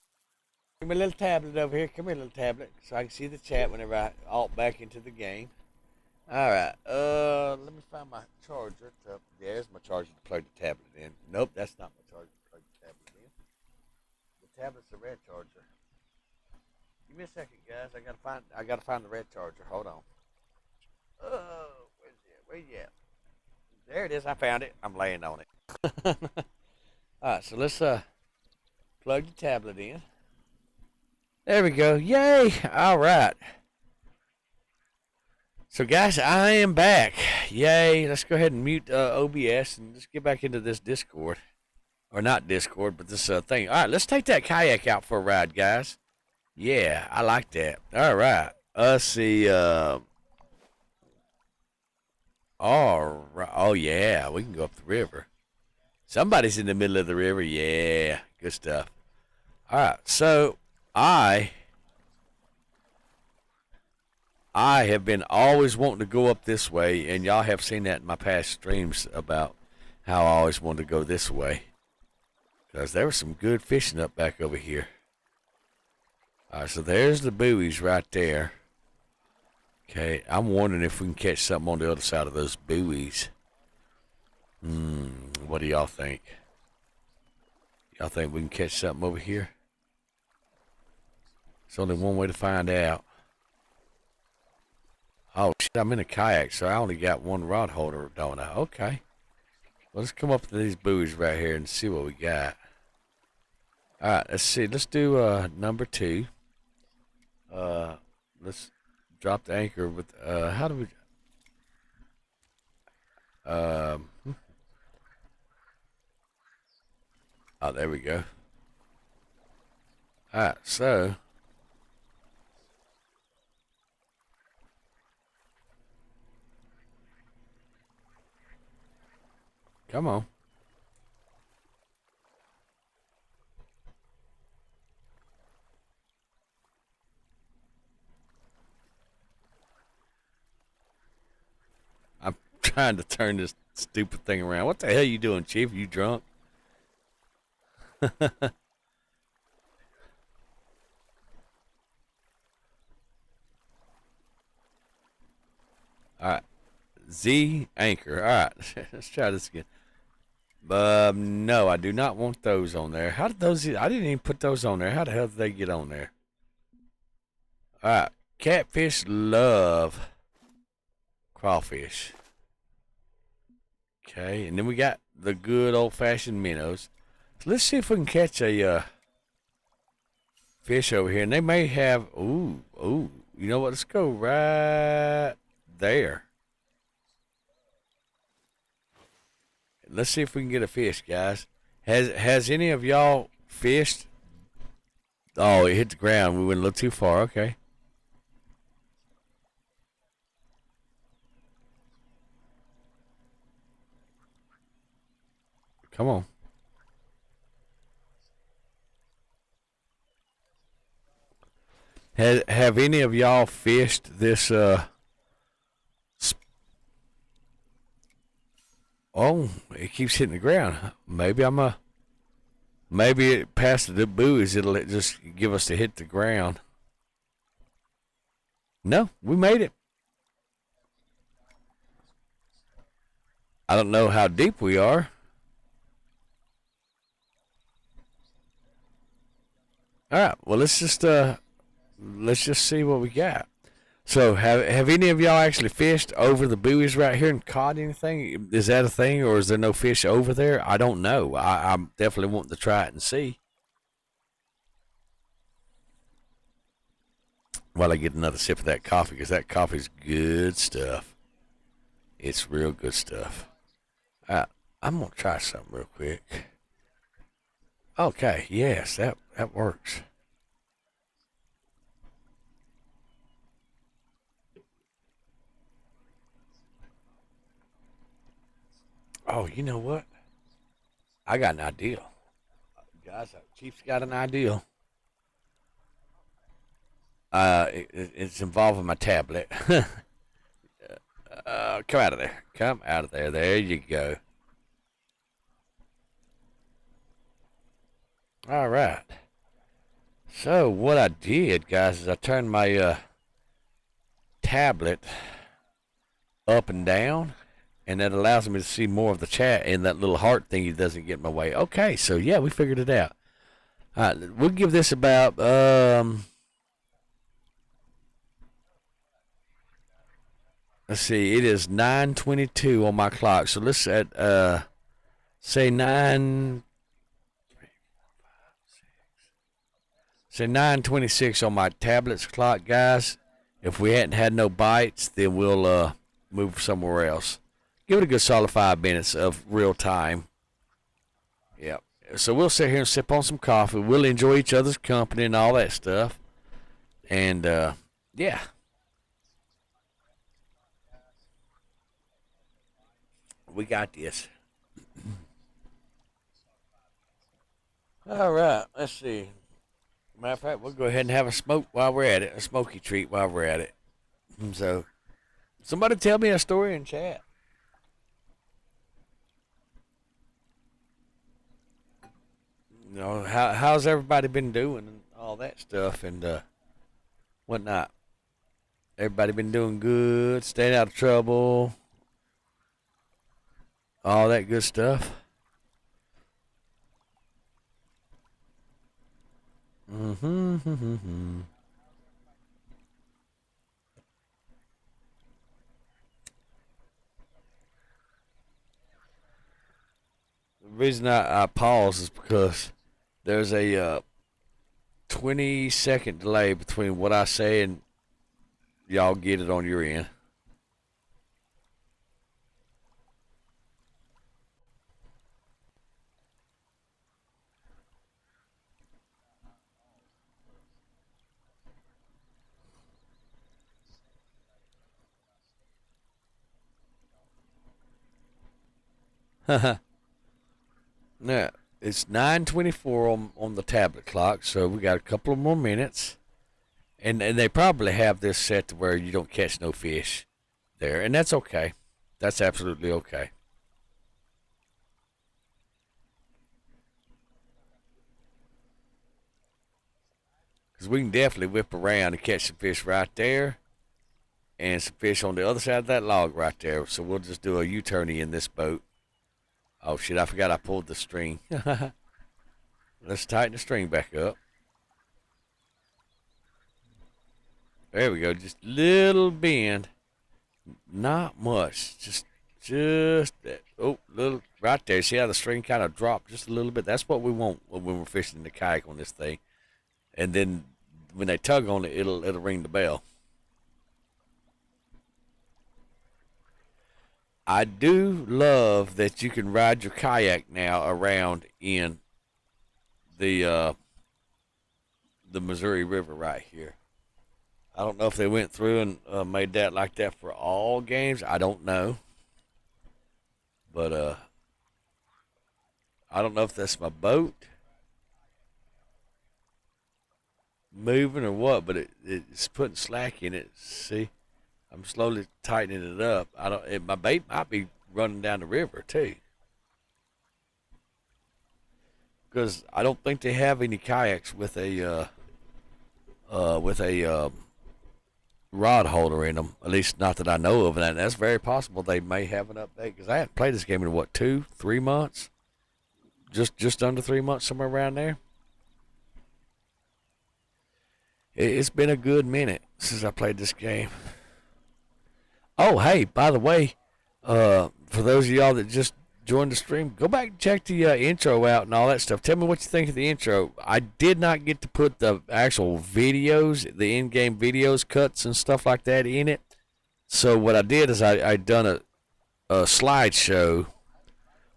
give me a little tablet over here. Come here, little tablet, so I can see the chat whenever I alt back into the game. All right. Let me find my charger. There's my charger to plug the tablet in. Nope, that's not my charger to plug the tablet in. The tablet's the red charger. Give me a second, guys. I gotta find the red charger. Hold on. Where's it? Where you at? There it is. I found it. I'm laying on it. All right. So let's plug the tablet in. There we go. Yay! All right. So guys, I am back. Yay. Let's go ahead and mute OBS and let's get back into this Discord. Or not Discord, but this thing. All right, let's take that kayak out for a ride, guys. Yeah, I like that. All right. Let's see. All right. Oh, yeah, we can go up the river. Somebody's in the middle of the river. Yeah, good stuff. All right, so I have been always wanting to go up this way, and y'all have seen that in my past streams about how I always wanted to go this way. Because there was some good fishing up back over here. All right, so there's the buoys right there. Okay, I'm wondering if we can catch something on the other side of those buoys. What do y'all think? Y'all think we can catch something over here? There's only one way to find out. Oh, shit, I'm in a kayak, so I only got one rod holder, don't I? Okay. Well, let's come up to these buoys right here and see what we got. All right, let's see. Let's do number 2. Let's drop the anchor with, how do we, oh, there we go. All right, so, come on. I'm trying to turn this stupid thing around. What the hell you doing, Chief? You drunk? All right. Z anchor. All right. Let's try this again. No, I do not want those on there. How did those? I didn't even put those on there. How the hell did they get on there? All right. Catfish love crawfish. Okay, and then we got the good old-fashioned minnows. So let's see if we can catch a fish over here. And they may have. Ooh. You know what? Let's go right there. Let's see if we can get a fish, guys. Has any of y'all fished? Oh, it hit the ground. We went a little too far. Okay. Come on. Have any of y'all fished this oh, it keeps hitting the ground. Maybe maybe it past the buoys, it'll just give us to hit the ground. No, we made it. I don't know how deep we are. All right, well let's just see what we got. So have any of y'all actually fished over the buoys right here and caught anything? Is that a thing, or is there no fish over there? I don't know. I'm definitely wanting to try it and see. While I get another sip of that coffee, because that coffee's good stuff. It's real good stuff. I'm going to try something real quick. Okay, yes, that works. Oh, you know what? I got an idea. Guys, Chief's got an idea. It's involving my tablet. Come out of there. Come out of there. There you go. All right. So what I did, guys, is I turned my tablet up and down, and that allows me to see more of the chat, and that little heart thingy doesn't get in my way. Okay, so yeah, we figured it out. All right, we'll give this about let's see, it is 9:22 on my clock. So let's say 9:26 on my tablet's clock, guys. If we hadn't had no bites, then we'll move somewhere else. Give it a good solid 5 minutes of real time. Yep. So we'll sit here and sip on some coffee. We'll enjoy each other's company and all that stuff. And yeah. We got this. All right. Let's see. Matter of fact, we'll go ahead and have a smoke while we're at it. A smoky treat while we're at it. So, somebody tell me a story in chat. You know, how's everybody been doing and all that stuff and whatnot? Everybody been doing good, staying out of trouble, all that good stuff. Mm-hmm. The reason I pause is because there's a 20-second delay between what I say and y'all get it on your end. Now, it's 9:24 on the tablet clock, so we got a couple of more minutes. And they probably have this set to where you don't catch no fish there, and that's okay. That's absolutely okay. Because we can definitely whip around and catch some fish right there, and some fish on the other side of that log right there. So we'll just do a U-turn in this boat. Oh shit, I forgot I pulled the string. Let's tighten the string back up. There we go, just little bend. Not much. Just that. Oh, little right there. See how the string kind of dropped just a little bit? That's what we want when we're fishing the kayak on this thing. And then when they tug on it, it'll ring the bell. I do love that you can ride your kayak now around in the Missouri River right here. I don't know if they went through and made that like that for all games. I don't know. But I don't know if that's my boat moving or what, but it's putting slack in it. See? I'm slowly tightening it up. My bait might be running down the river too, because I don't think they have any kayaks with a rod holder in them. At least not that I know of, and that's very possible they may have an update. Because I hadn't played this game in what, 2-3 months, just under 3 months, somewhere around there. It's been a good minute since I played this game. Oh, hey, by the way, for those of y'all that just joined the stream, go back and check the intro out and all that stuff. Tell me what you think of the intro. I did not get to put the actual videos, the in-game videos, cuts and stuff like that in it. So what I did is I done a slideshow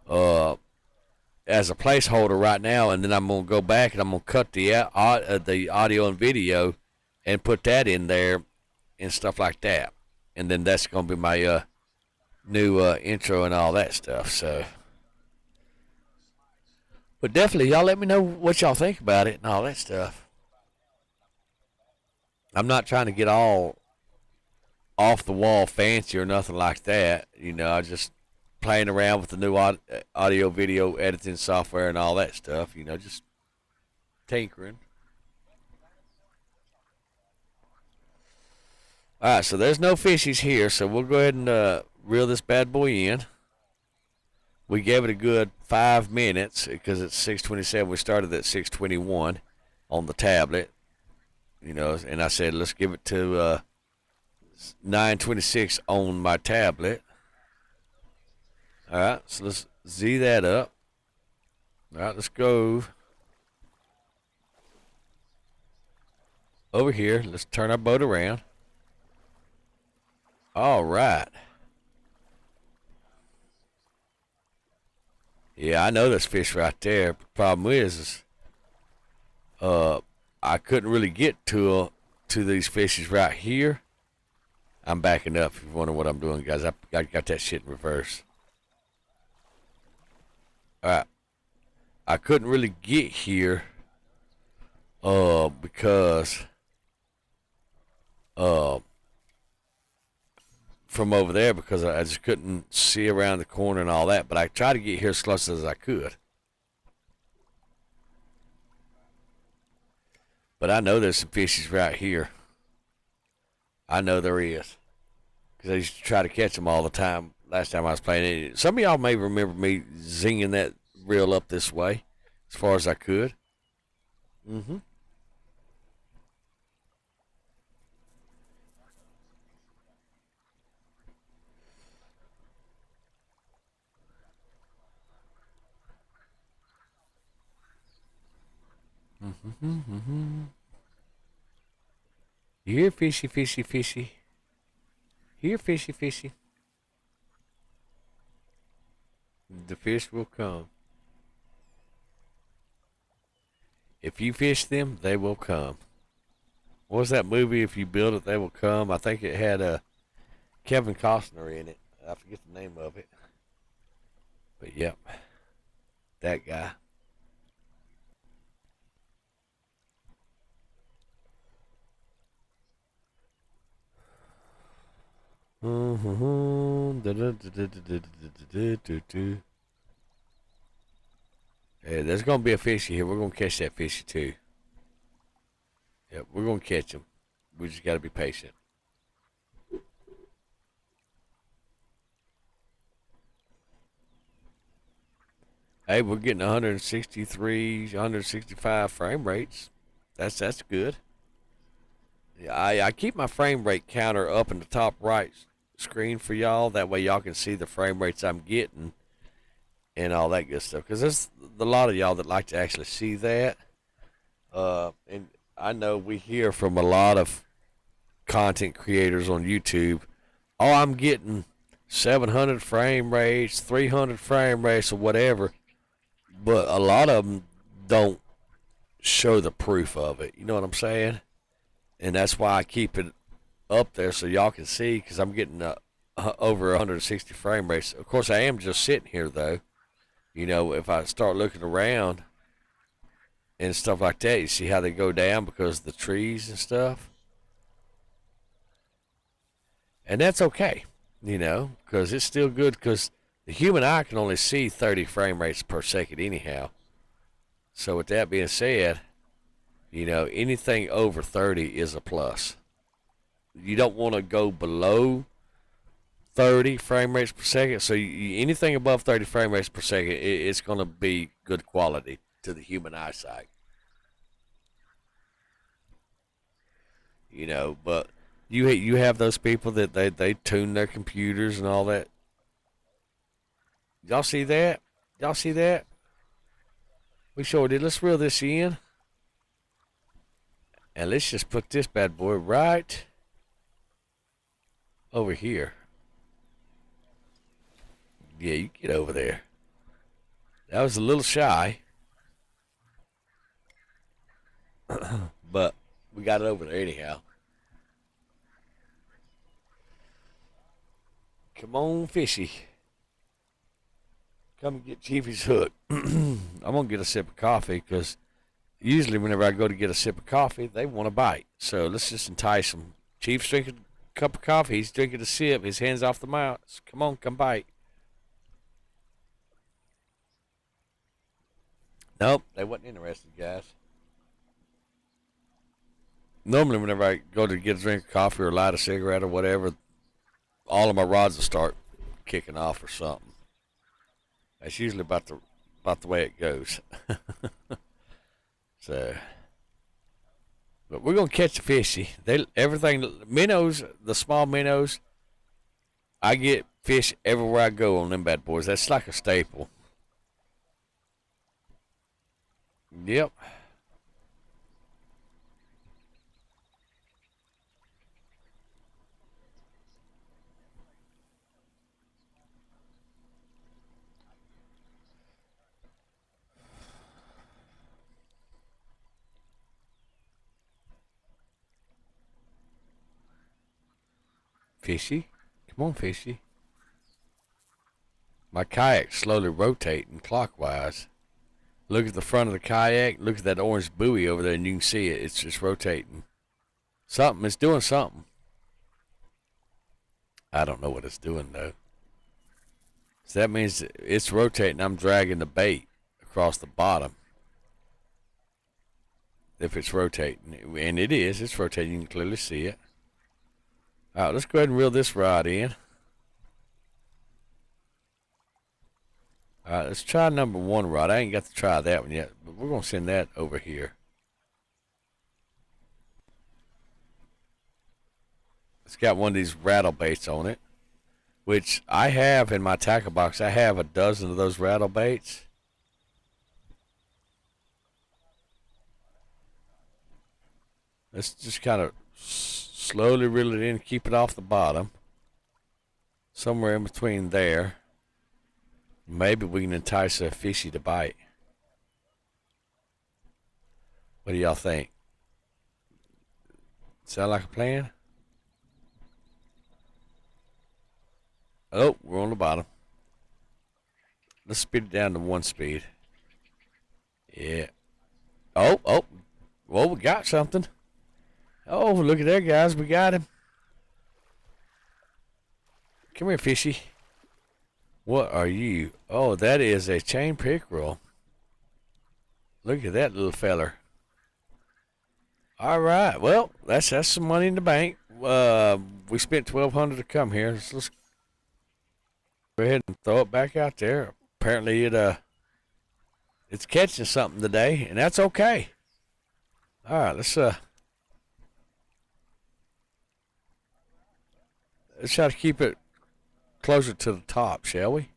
as a placeholder right now, and then I'm going to go back and I'm going to cut the audio and video and put that in there and stuff like that. And then that's going to be my new intro and all that stuff. So, but definitely, y'all let me know what y'all think about it and all that stuff. I'm not trying to get all off the wall fancy or nothing like that. You know, I just playing around with the new audio video editing software and all that stuff. You know, just tinkering. All right, so there's no fishies here, so we'll go ahead and reel this bad boy in. We gave it a good 5 minutes because it's 6:27. We started at 6:21 on the tablet, you know, and I said let's give it to 9:26 on my tablet. All right, so let's Z that up. All right, let's go over here. Let's turn our boat around. All right. Yeah, I know there's fish right there. Problem is I couldn't really get to these fishes right here. I'm backing up if you wonder what I'm doing, guys. I got that shit in reverse. All right. I couldn't really get here because from over there because I just couldn't see around the corner and all that. But I tried to get here as close as I could. But I know there's some fishes right here. I know there is. Because I used to try to catch them all the time last time I was playing it. Some of y'all may remember me zinging that reel up this way as far as I could. Mm-hmm. Here, fishy, fishy, fishy. Here, fishy, fishy. The fish will come. If you fish them, they will come. What was that movie? If you build it, they will come. I think it had Kevin Costner in it. I forget the name of it. But yep, that guy. Hey, there's gonna be a fishy here. We're gonna catch that fishy too. Yep, we're gonna catch him. We just gotta be patient. Hey, we're getting 163, 165 frame rates. That's good. Yeah, I keep my frame rate counter up in the top right screen for y'all. That way y'all can see the frame rates I'm getting and all that good stuff. Because there's a lot of y'all that like to actually see that. And I know we hear from a lot of content creators on YouTube. Oh, I'm getting 700 frame rates, 300 frame rates, or whatever. But a lot of them don't show the proof of it. You know what I'm saying? And that's why I keep it up there so y'all can see, because I'm getting over 160 frame rates. Of course, I am just sitting here, though. You know, if I start looking around and stuff like that, you see how they go down because of the trees and stuff. And that's okay, you know, because it's still good, because the human eye can only see 30 frame rates per second anyhow. So with that being said, you know, anything over 30 is a plus. You don't want to go below 30 frame rates per second. So anything above 30 frame rates per second, it's going to be good quality to the human eyesight. You know, but you have those people that they tune their computers and all that. Y'all see that? Y'all see that? We sure did. Let's reel this in. And let's just put this bad boy right over here. Yeah, you get over there. That was a little shy. But we got it over there anyhow. Come on, fishy. Come and get Chiefy's hook. I'm going to get a sip of coffee, because usually whenever I go to get a sip of coffee, they want a bite. So let's just entice them. Chief's drinking a cup of coffee. He's drinking a sip. His hand's off the mouse. Come on, come bite. Nope, they wasn't interested, guys. normally whenever I go to get a drink of coffee or light a cigarette or whatever, all of my rods will start kicking off or something. That's usually about the way it goes. So, but we're gonna catch a fishy. Everything minnows, the small minnows. I get fish everywhere I go on them bad boys. That's like a staple. Yep. Fishy. Come on, fishy. My kayak's slowly rotating clockwise. Look at the front of the kayak. Look at that orange buoy over there, and you can see it. It's just rotating. It's doing something. I don't know what it's doing, though. So that means it's rotating. I'm dragging the bait across the bottom. If it's rotating. And it is. It's rotating. You can clearly see it. All right, let's go ahead and reel this rod in. All right, let's try number 1 rod. I ain't got to try that one yet, but we're going to send that over here. It's got one of these rattle baits on it, which I have in my tackle box. I have a dozen of those rattle baits. Let's just kind of slowly reel it in, keep it off the bottom. Somewhere in between there. Maybe we can entice a fishy to bite. What do y'all think? Sound like a plan? Oh, we're on the bottom. Let's speed it down to 1 speed. Yeah. Oh. Well, we got something. Oh, look at there, guys. We got him. Come here, fishy. What are you? Oh, that is a chain pickerel. Look at that little feller. All right. Well, that's some money in the bank. We spent $1,200 to come here. So let's go ahead and throw it back out there. Apparently, it's catching something today, and that's okay. All right. Let's try to keep it closer to the top, shall we?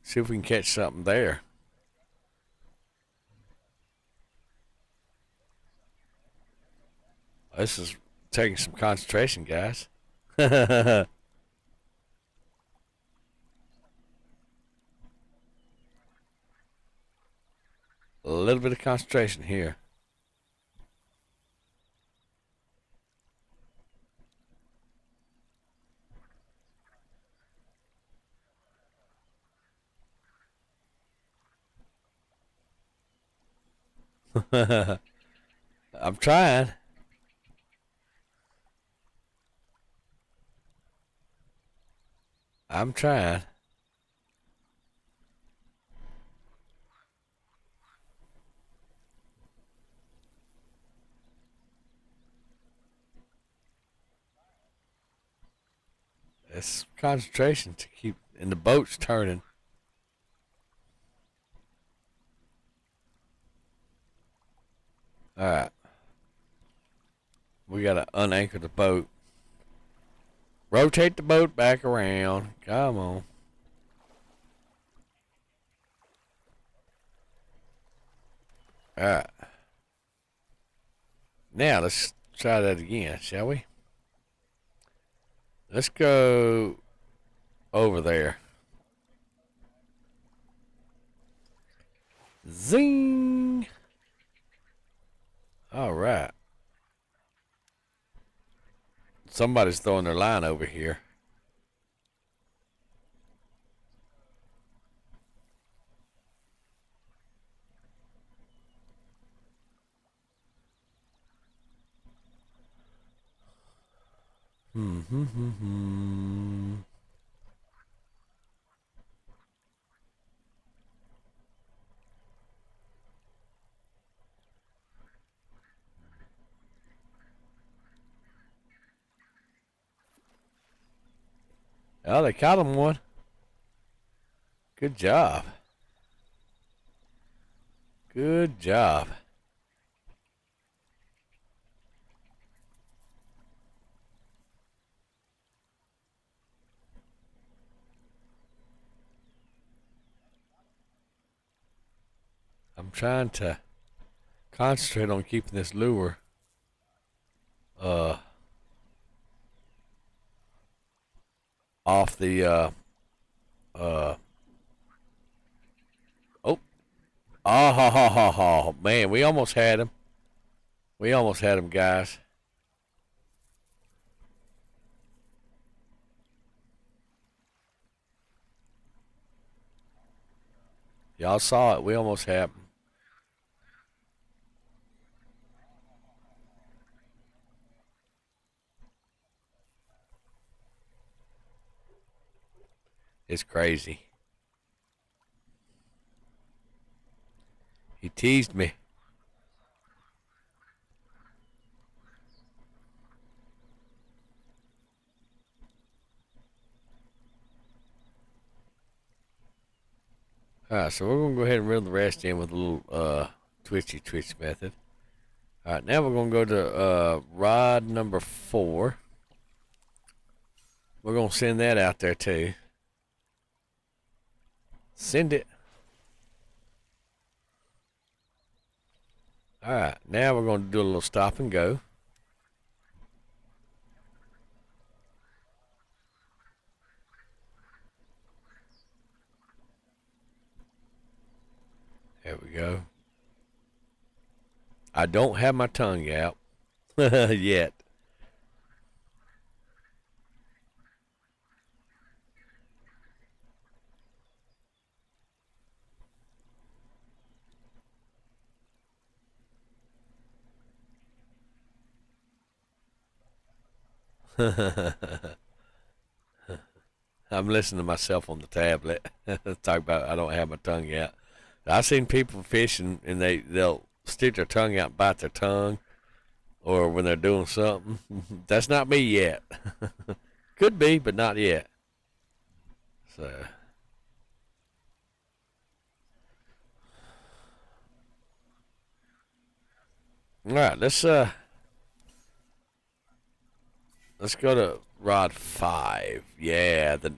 See if we can catch something there. This is taking some concentration, guys. A little bit of concentration here. I'm trying. I'm trying. It's concentration to keep, and the boat's turning. All right. We got to unanchor the boat. Rotate the boat back around. Come on. All right. Now let's try that again, shall we? Let's go over there. Zing. All right. Somebody's throwing their line over here. Oh, they caught him one. Good job. Good job. I'm trying to concentrate on keeping this lure off the oh man, we almost had him. We almost had him, guys. Y'all saw it. We almost had him. It's crazy. He teased me. Alright, so we're going to go ahead and reel the rest in with a little twitchy twitch method. Alright, now we're going to go to rod number 4. We're going to send that out there too. Send it. Alright, now we're going to do a little stop and go. There we go. I don't have my tongue out yet. I'm listening to myself on the tablet. Talk about I don't have my tongue out. I've seen people fishing and they'll stick their tongue out and bite their tongue, or when they're doing something. That's not me yet. Could be, but not yet. So. All right, let's go to rod 5. Yeah, the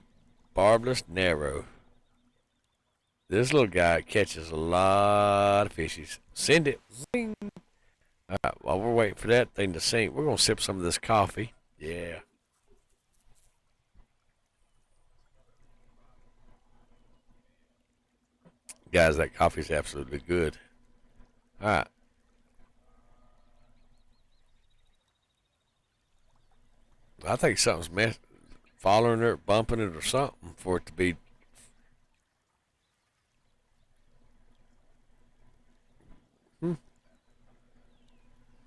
barbless narrow. This little guy catches a lot of fishies. Send it. Zing. All right, while we're waiting for that thing to sink, we're going to sip some of this coffee. Yeah. Guys, that coffee's absolutely good. All right. I think something's following it, bumping it, or something for it to be.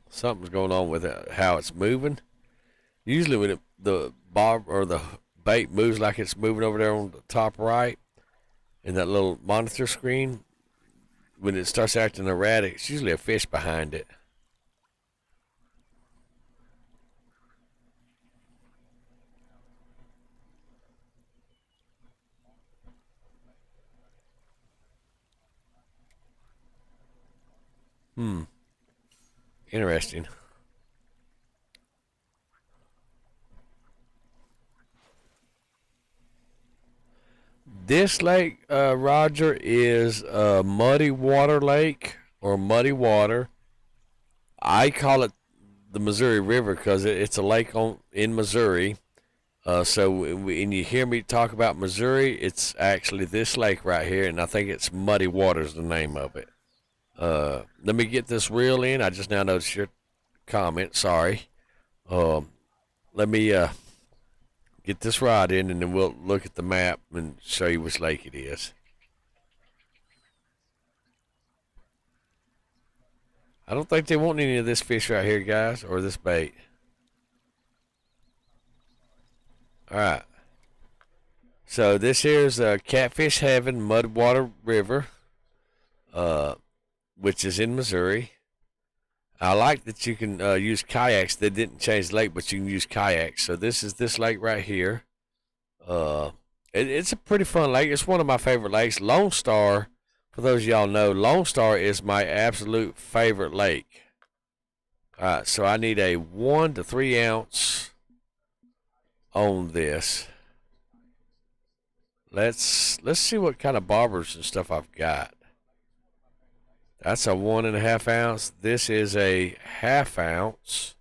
Something's going on with it, how it's moving. Usually when the barb or the bait moves like it's moving over there on the top right in that little monitor screen, when it starts acting erratic, it's usually a fish behind it. Interesting. This lake, Roger, is a muddy water lake or muddy water. I call it the Missouri River because it's a lake in Missouri. So when you hear me talk about Missouri, it's actually this lake right here, and I think it's Muddy Waters, the name of it. Let me get this reel in. I just now noticed your comment. Sorry. Let me get this rod in, and then we'll look at the map and show you which lake it is. I don't think they want any of this fish right here, guys, or this bait. All right. So this here's Catfish Heaven Mudwater River, which is in Missouri. I like that you can use kayaks. They didn't change the lake, but you can use kayaks. So this is this lake right here. Uh, it's a pretty fun lake. It's one of my favorite lakes. Lone Star, for those of y'all know, Lone Star is my absolute favorite lake. All right, so I need a 1 to 3 ounce on this. Let's see what kind of barbers and stuff I've got. That's a 1.5 ounce. This is a half ounce.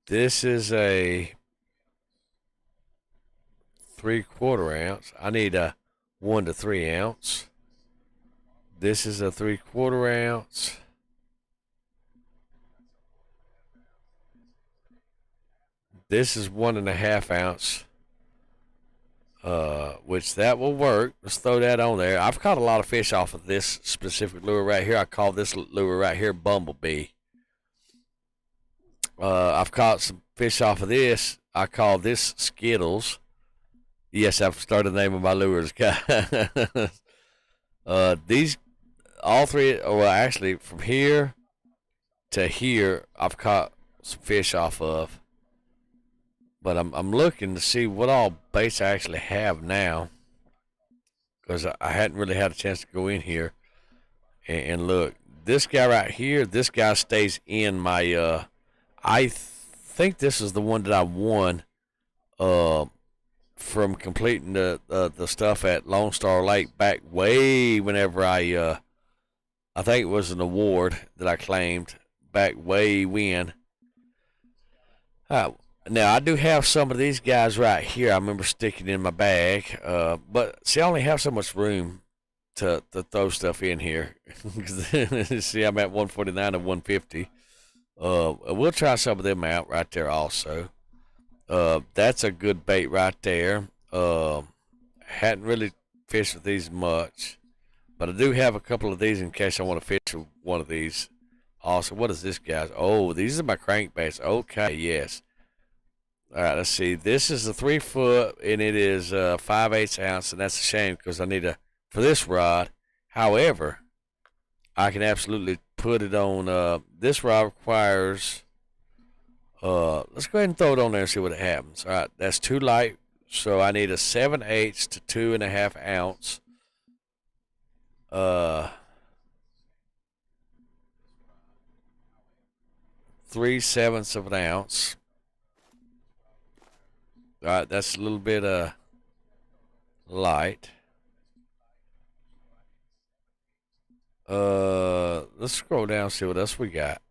This is a 3/4 ounce. I need a 1 to 3 ounce. This is a 3/4 ounce. This is 1.5 ounce. Which that will work. Let's throw that on there. I've caught a lot of fish off of this specific lure right here. I call this lure right here Bumblebee. I've caught some fish off of this. I call this Skittles. Yes, I've started naming my lures. These, all three, well, actually, from here to here, I've caught some fish off of. But I'm looking to see what all baits I actually have now, because I hadn't really had a chance to go in here and look. This guy right here, this guy stays in my. I think this is the one that I won from completing the stuff at Lone Star Lake back way whenever I think it was an award that I claimed back way when. Now, I do have some of these guys right here. I remember sticking in my bag. But, see, I only have so much room to throw stuff in here. See, I'm at 149 and 150. We'll try some of them out right there also. That's a good bait right there. Hadn't really fished with these much. But I do have a couple of these in case I want to fish with one of these. Also, what is this, guys? Oh, these are my crankbaits. Okay, yes. All right, let's see. This is a 3 foot, and it is 5/8 ounce, and that's a shame because I need for this rod. However, I can absolutely put it on. This rod requires. Let's go ahead and throw it on there and see what it happens. All right, that's too light, so I need a 7/8 to 2.5 ounce. 3/7 of an ounce. All right, that's a little bit light. Let's scroll down and see what else we got.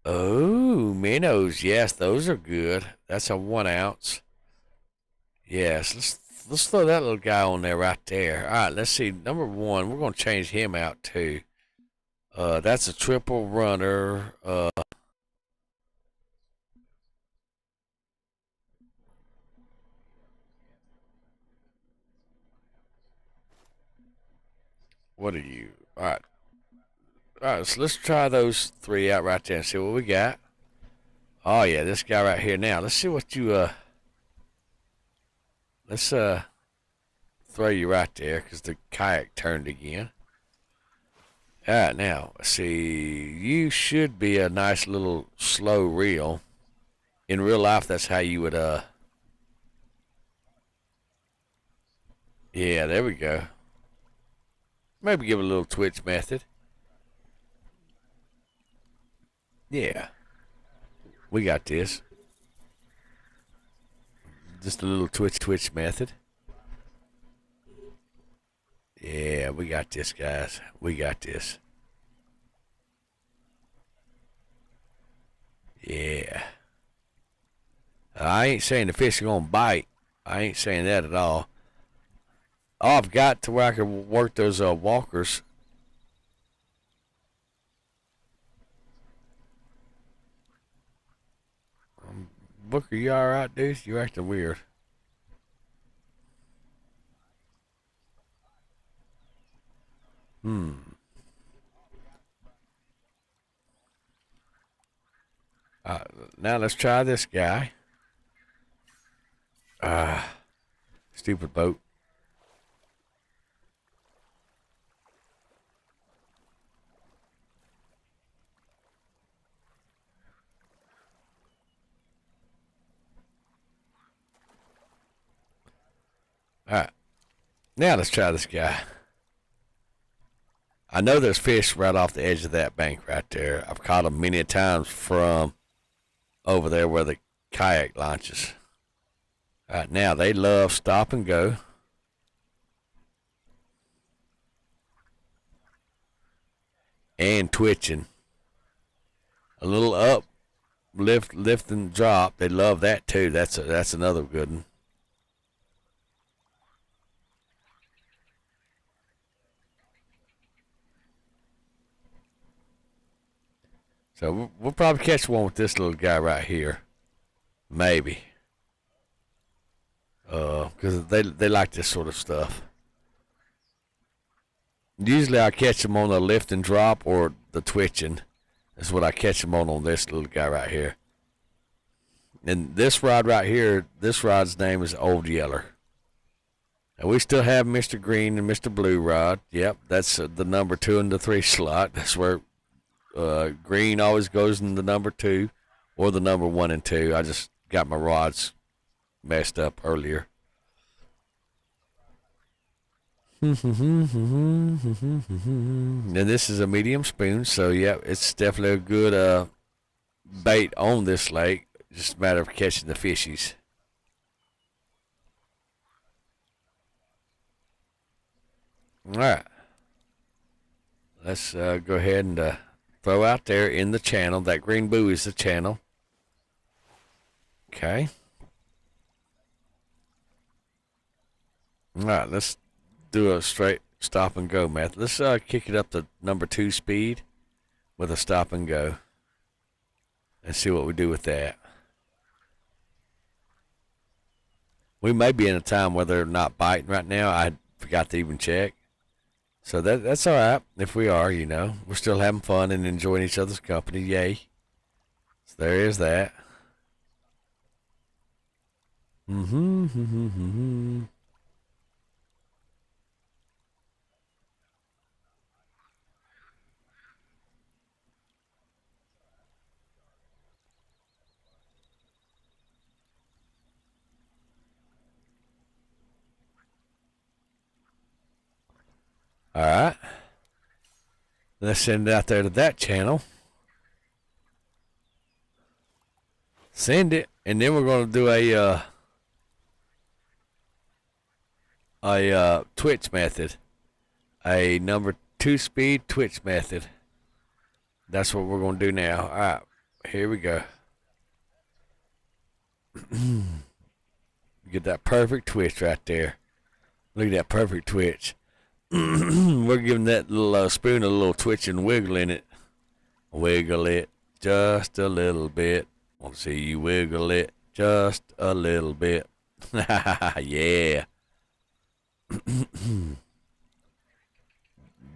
Oh, minnows. Yes, those are good. That's a 1 ounce. Yes, let's throw that little guy on there right there. All right, let's see. Number 1, we're gonna change him out too. That's a triple runner. What are you? All right. All right, so let's try those 3 out right there and see what we got. Oh yeah, this guy right here. Now let's see what you let's throw you right there because the kayak turned again. All right, now let's see. You should be a nice little slow reel. In real life, that's how you would yeah, there we go. Maybe give it a little twitch method. Yeah. We got this. Just a little twitch method. Yeah, we got this, guys. We got this. Yeah. I ain't saying the fish are gonna bite. I ain't saying that at all. Oh, I've got to where I can work those walkers. Booker, you alright, dude? You acting weird. Uh, Now let's try this guy. Stupid boat. Now let's try this guy. I know there's fish right off the edge of that bank right there. I've caught them many a times from over there where the kayak launches. All right, now they love stop and go. And twitching. A little up, lift and drop. They love that too. That's another good one. So we'll probably catch one with this little guy right here. Maybe. Because they like this sort of stuff. Usually I catch them on the lift and drop or the twitching. That's what I catch them on this little guy right here. And this rod right here, this rod's name is Old Yeller. And we still have Mr. Green and Mr. Blue Rod. Yep, that's the number 2 and the 3 slot. That's where green always goes in the number 2 or the number 1 and 2. I just got my rods messed up earlier. And this is a medium spoon, so yeah, it's definitely a good bait on this lake. Just a matter of catching the fishies. All right, let's go ahead and throw out there in the channel. That green buoy is the channel. Okay. All right, let's do a straight stop and go method. Let's kick it up to number 2 speed with a stop and go and see what we do with that. We may be in a time where they're not biting right now. I forgot to even check. So that's all right if we are, you know. We're still having fun and enjoying each other's company. Yay. So there is that. All right. Let's send it out there to that channel. Send it, and then we're going to do a twitch method. A number 2 speed twitch method. That's what we're going to do now. All right. Here we go. Get that perfect twitch right there. Look at that perfect twitch. We're giving that little spoon a little twitch and wiggle in it. Wiggle it just a little bit. Want to see you wiggle it just a little bit. Yeah.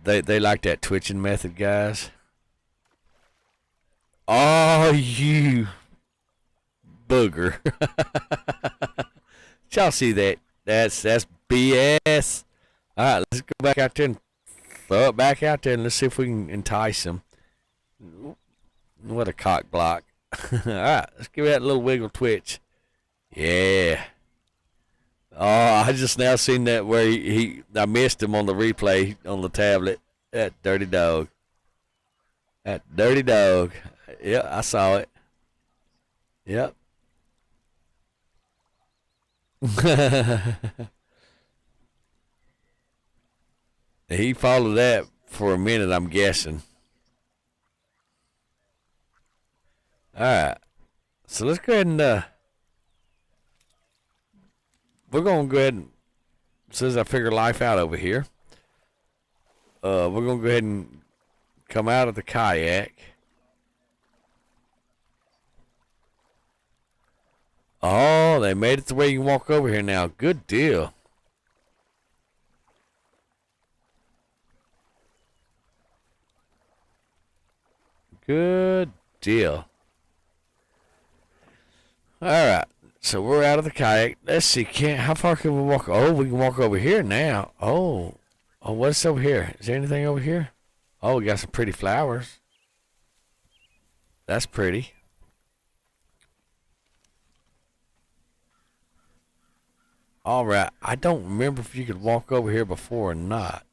They like that twitching method, guys. Oh, you booger. Y'all see that? That's BS. All right, let's go back out there and throw it back out there and let's see if we can entice him. What a cock block. All right, let's give that a little wiggle twitch. Yeah. Oh, I just now seen that where I missed him on the replay on the tablet. That dirty dog. That dirty dog. Yeah, I saw it. Yep. He followed that for a minute, I'm guessing. All right. So let's go ahead and we're going to go ahead and, since I figure life out over here, we're going to go ahead and come out of the kayak. Oh, they made it to where you can walk over here now. Good deal. Good deal. All right. So we're out of the kayak. Let's see. How far can we walk? Oh, we can walk over here now. Oh, what's over here? Is there anything over here? Oh, we got some pretty flowers. That's pretty. All right. I don't remember if you could walk over here before or not.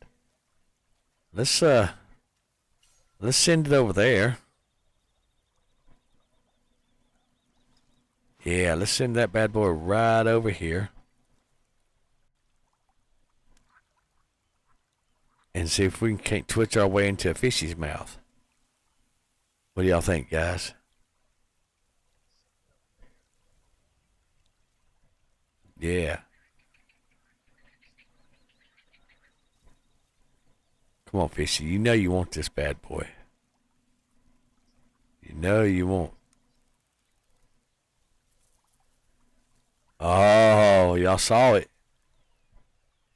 Let's send it over there. Yeah, let's send that bad boy right over here. And see if we can't twitch our way into a fishy's mouth. What do y'all think, guys? Yeah. Come on, fishy. You know you want this bad boy. You know you want. Oh, y'all saw it.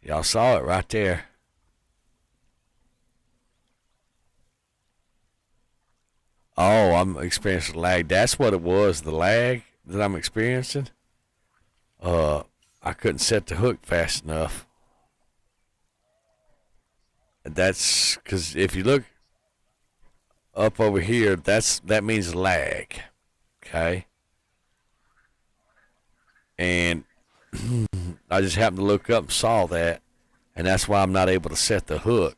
Y'all saw it right there. Oh, I'm experiencing lag. That's what it was, the lag that I'm experiencing. I couldn't set the hook fast enough. That's because if you look up over here, that means lag. Okay. And I just happened to look up and saw that, and that's why I'm not able to set the hook.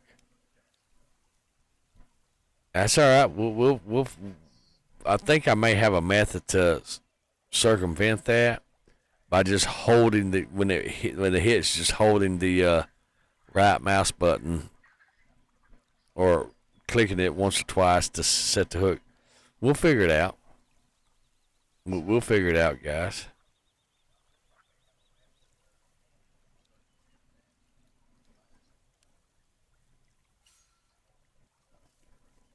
That's all right. We'll I think I may have a method to circumvent that by just holding when it hits, just holding the right mouse button or clicking it once or twice to set the hook. We'll figure it out. We'll figure it out, guys.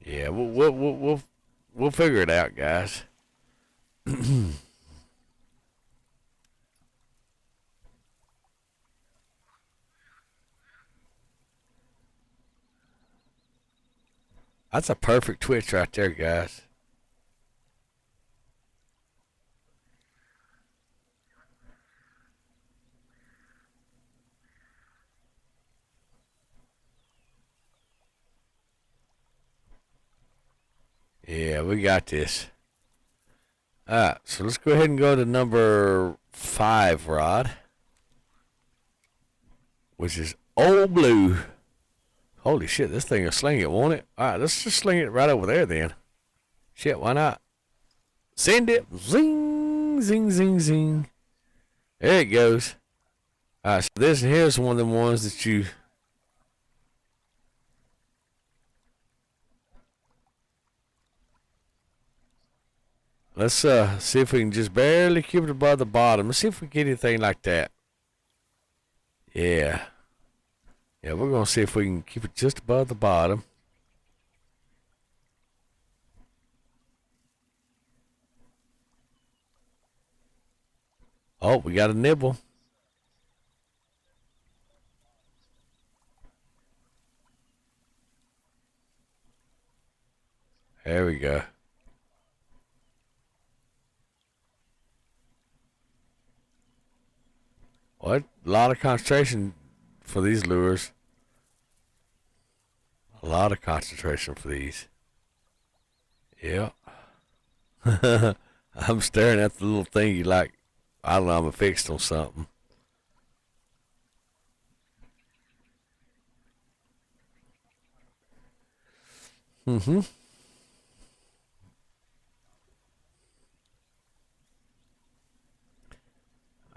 Yeah, we'll figure it out, guys. That's a perfect twitch right there, guys. Yeah, we got this. Alright, so let's go ahead and go to number 5, Rod. Which is Old Blue. Holy shit, this thing will sling it, won't it? Alright, let's just sling it right over there then. Shit, why not? Send it. Zing, zing, zing, zing. There it goes. Alright, so here's one of the ones that you... Let's see if we can just barely keep it above the bottom. Let's see if we get anything like that. Yeah. Yeah, we're going to see if we can keep it just above the bottom. Oh, we got a nibble. There we go. What? A lot of concentration for these lures. A lot of concentration for these. Yeah. I'm staring at the little thingy like, I don't know, I'm fixed on something. Mm-hmm.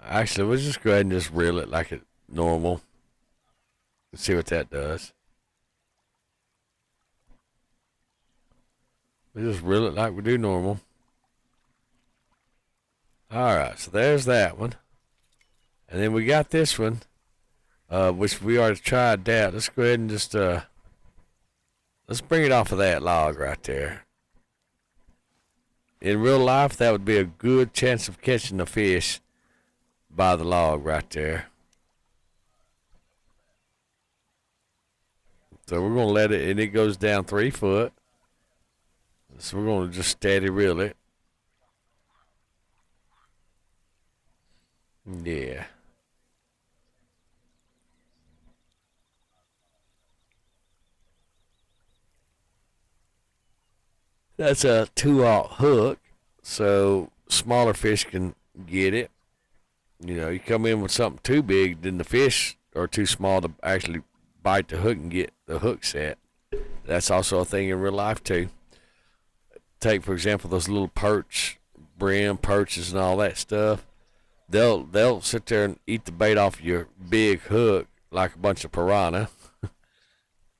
Actually, we'll just go ahead and just reel it like it normal. Let's see what that does. We'll just reel it like we do normal. Alright, so there's that one. And then we got this one, which we already tried that. Let's go ahead and just, let's bring it off of that log right there. In real life, that would be a good chance of catching a fish by the log right there. So we're going to let it, and it goes down 3 foot. So we're going to just steady reel it. Yeah. That's a 2/0 hook, so smaller fish can get it. You know, you come in with something too big, then the fish are too small to actually bite the hook and get the hook set. That's also a thing in real life too. Take for example those little brim perches and all that stuff. They'll sit there and eat the bait off your big hook like a bunch of piranha.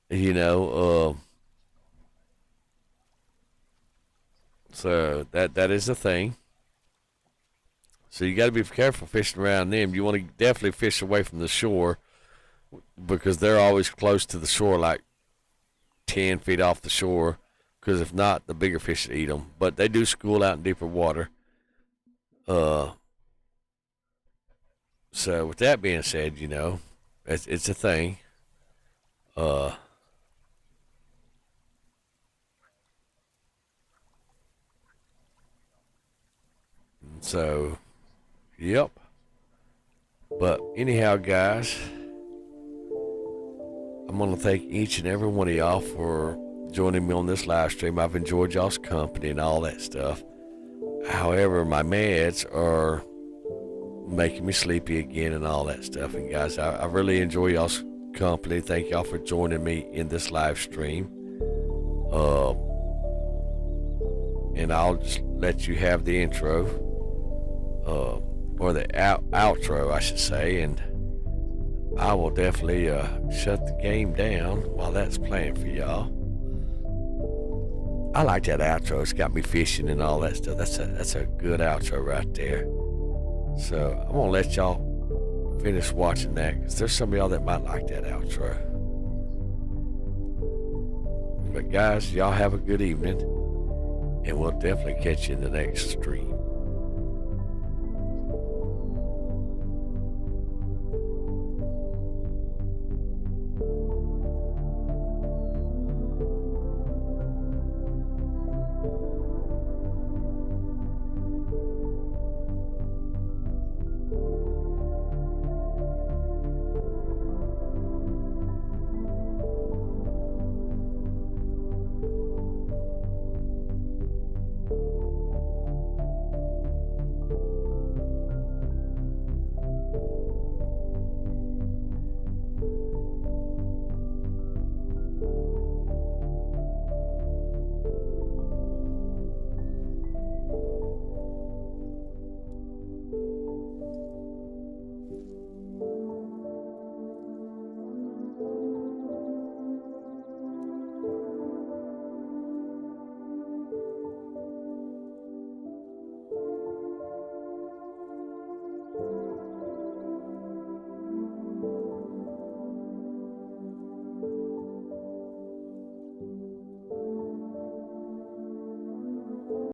You know, so that is the thing. So you got to be careful fishing around them. You want to definitely fish away from the shore because they're always close to the shore, like 10 feet off the shore. Because if not, the bigger fish eat them. But they do school out in deeper water. So with that being said, you know, it's a thing. So, yep. But anyhow, guys, I'm going to thank each and every one of y'all for joining me on this live stream. I've enjoyed y'all's company and all that stuff. However, my meds are making me sleepy again and all that stuff. And guys, I really enjoy y'all's company. Thank y'all for joining me in this live stream. And I'll just let you have the intro. Or the outro, I should say, and I will definitely shut the game down while that's playing for y'all. I like that outro. It's got me fishing and all that stuff. That's a good outro right there. So I'm gonna let y'all finish watching that because there's some of y'all that might like that outro. But guys, y'all have a good evening, and we'll definitely catch you in the next stream.